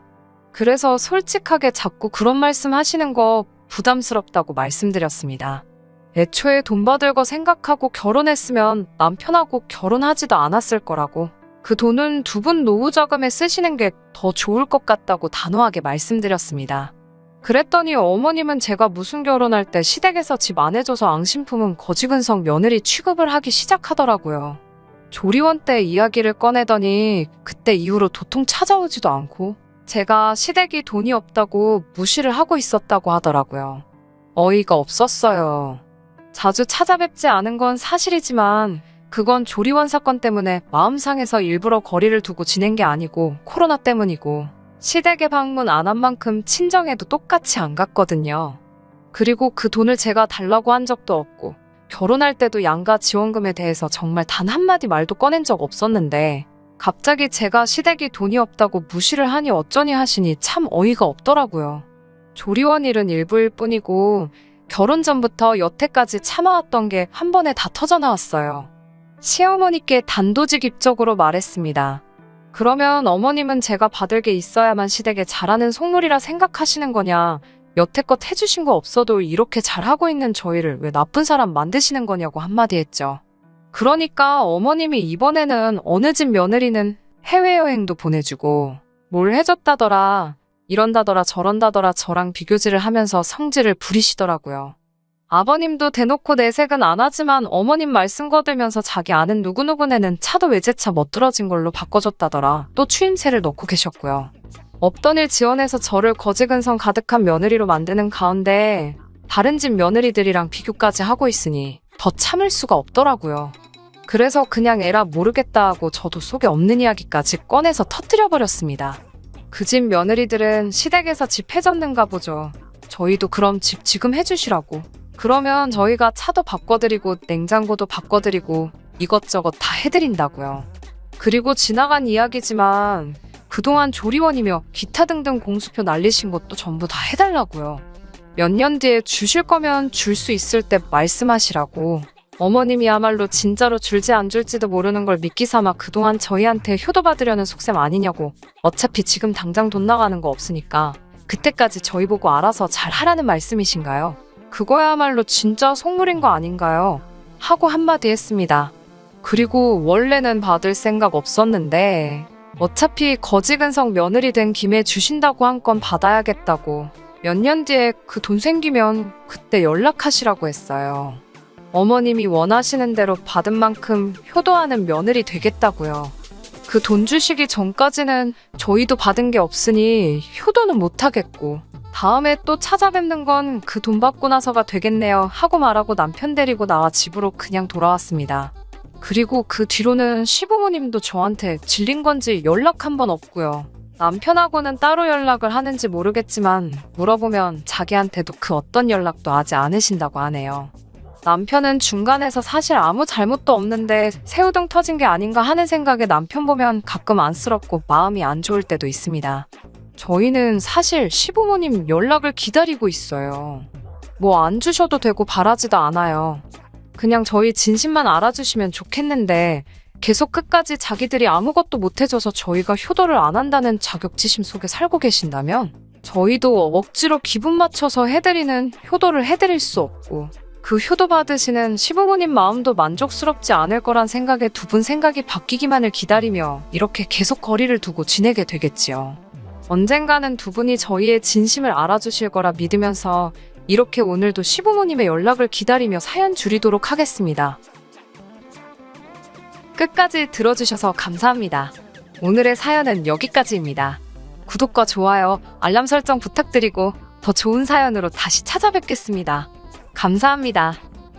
그래서 솔직하게 자꾸 그런 말씀 하시는 거 부담스럽다고 말씀드렸습니다. 애초에 돈 받을 거 생각하고 결혼했으면 남편하고 결혼하지도 않았을 거라고 그 돈은 2분 노후 자금에 쓰시는 게 더 좋을 것 같다고 단호하게 말씀드렸습니다. 그랬더니 어머님은 제가 무슨 결혼할 때 시댁에서 집 안 해줘서 앙심품은 거지근성 며느리 취급을 하기 시작하더라고요. 조리원 때 이야기를 꺼내더니 그때 이후로 도통 찾아오지도 않고 제가 시댁이 돈이 없다고 무시를 하고 있었다고 하더라고요. 어이가 없었어요. 자주 찾아뵙지 않은 건 사실이지만 그건 조리원 사건 때문에 마음 상해서 일부러 거리를 두고 지낸 게 아니고 코로나 때문이고 시댁에 방문 안 한 만큼 친정에도 똑같이 안 갔거든요. 그리고 그 돈을 제가 달라고 한 적도 없고 결혼할 때도 양가 지원금에 대해서 정말 단 한마디 말도 꺼낸 적 없었는데 갑자기 제가 시댁이 돈이 없다고 무시를 하니 어쩌니 하시니 참 어이가 없더라고요. 조리원 일은 일부일 뿐이고 결혼 전부터 여태까지 참아왔던 게 한 번에 다 터져나왔어요. 시어머니께 단도직입적으로 말했습니다. 그러면 어머님은 제가 받을 게 있어야만 시댁에 잘하는 속물이라 생각하시는 거냐? 여태껏 해주신 거 없어도 이렇게 잘하고 있는 저희를 왜 나쁜 사람 만드시는 거냐고 한마디 했죠. 그러니까 어머님이 이번에는 어느 집 며느리는 해외여행도 보내주고 뭘 해줬다더라, 이런다더라 저런다더라 저랑 비교질을 하면서 성질을 부리시더라고요. 아버님도 대놓고 내색은 안 하지만 어머님 말씀 거들면서 자기 아는 누구누구네는 차도 외제차 멋들어진 걸로 바꿔줬다더라 또 추임새를 넣고 계셨고요. 없던 일 지원해서 저를 거지근성 가득한 며느리로 만드는 가운데 다른 집 며느리들이랑 비교까지 하고 있으니 더 참을 수가 없더라고요. 그래서 그냥 에라 모르겠다 하고 저도 속에 없는 이야기까지 꺼내서 터뜨려버렸습니다. 그 집 며느리들은 시댁에서 집 해줬는가 보죠. 저희도 그럼 집 지금 해주시라고. 그러면 저희가 차도 바꿔드리고 냉장고도 바꿔드리고 이것저것 다 해드린다고요. 그리고 지나간 이야기지만 그동안 조리원이며 기타 등등 공수표 날리신 것도 전부 다 해달라고요. 몇 년 뒤에 주실 거면 줄 수 있을 때 말씀하시라고. 어머님이야말로 진짜로 줄지 안 줄지도 모르는 걸 믿기 삼아 그동안 저희한테 효도받으려는 속셈 아니냐고. 어차피 지금 당장 돈 나가는 거 없으니까 그때까지 저희 보고 알아서 잘 하라는 말씀이신가요? 그거야말로 진짜 속물인 거 아닌가요? 하고 한마디 했습니다. 그리고 원래는 받을 생각 없었는데 어차피 거지근성 며느리 된 김에 주신다고 한 건 받아야겠다고 몇 년 뒤에 그 돈 생기면 그때 연락하시라고 했어요. 어머님이 원하시는 대로 받은 만큼 효도하는 며느리 되겠다고요. 그 돈 주시기 전까지는 저희도 받은 게 없으니 효도는 못하겠고 다음에 또 찾아뵙는 건 그 돈 받고 나서가 되겠네요 하고 말하고 남편 데리고 나와 집으로 그냥 돌아왔습니다. 그리고 그 뒤로는 시부모님도 저한테 질린 건지 연락 한 번 없고요. 남편하고는 따로 연락을 하는지 모르겠지만 물어보면 자기한테도 그 어떤 연락도 하지 않으신다고 하네요. 남편은 중간에서 사실 아무 잘못도 없는데 새우등 터진 게 아닌가 하는 생각에 남편 보면 가끔 안쓰럽고 마음이 안 좋을 때도 있습니다. 저희는 사실 시부모님 연락을 기다리고 있어요. 뭐 안 주셔도 되고 바라지도 않아요. 그냥 저희 진심만 알아주시면 좋겠는데 계속 끝까지 자기들이 아무것도 못해줘서 저희가 효도를 안 한다는 자격지심 속에 살고 계신다면 저희도 억지로 기분 맞춰서 해드리는 효도를 해드릴 수 없고 그 효도 받으시는 시부모님 마음도 만족스럽지 않을 거란 생각에 두 분 생각이 바뀌기만을 기다리며 이렇게 계속 거리를 두고 지내게 되겠지요. 언젠가는 두 분이 저희의 진심을 알아주실 거라 믿으면서 이렇게 오늘도 시부모님의 연락을 기다리며 사연 줄이도록 하겠습니다. 끝까지 들어주셔서 감사합니다. 오늘의 사연은 여기까지입니다. 구독과 좋아요, 알람 설정 부탁드리고 더 좋은 사연으로 다시 찾아뵙겠습니다. 감사합니다.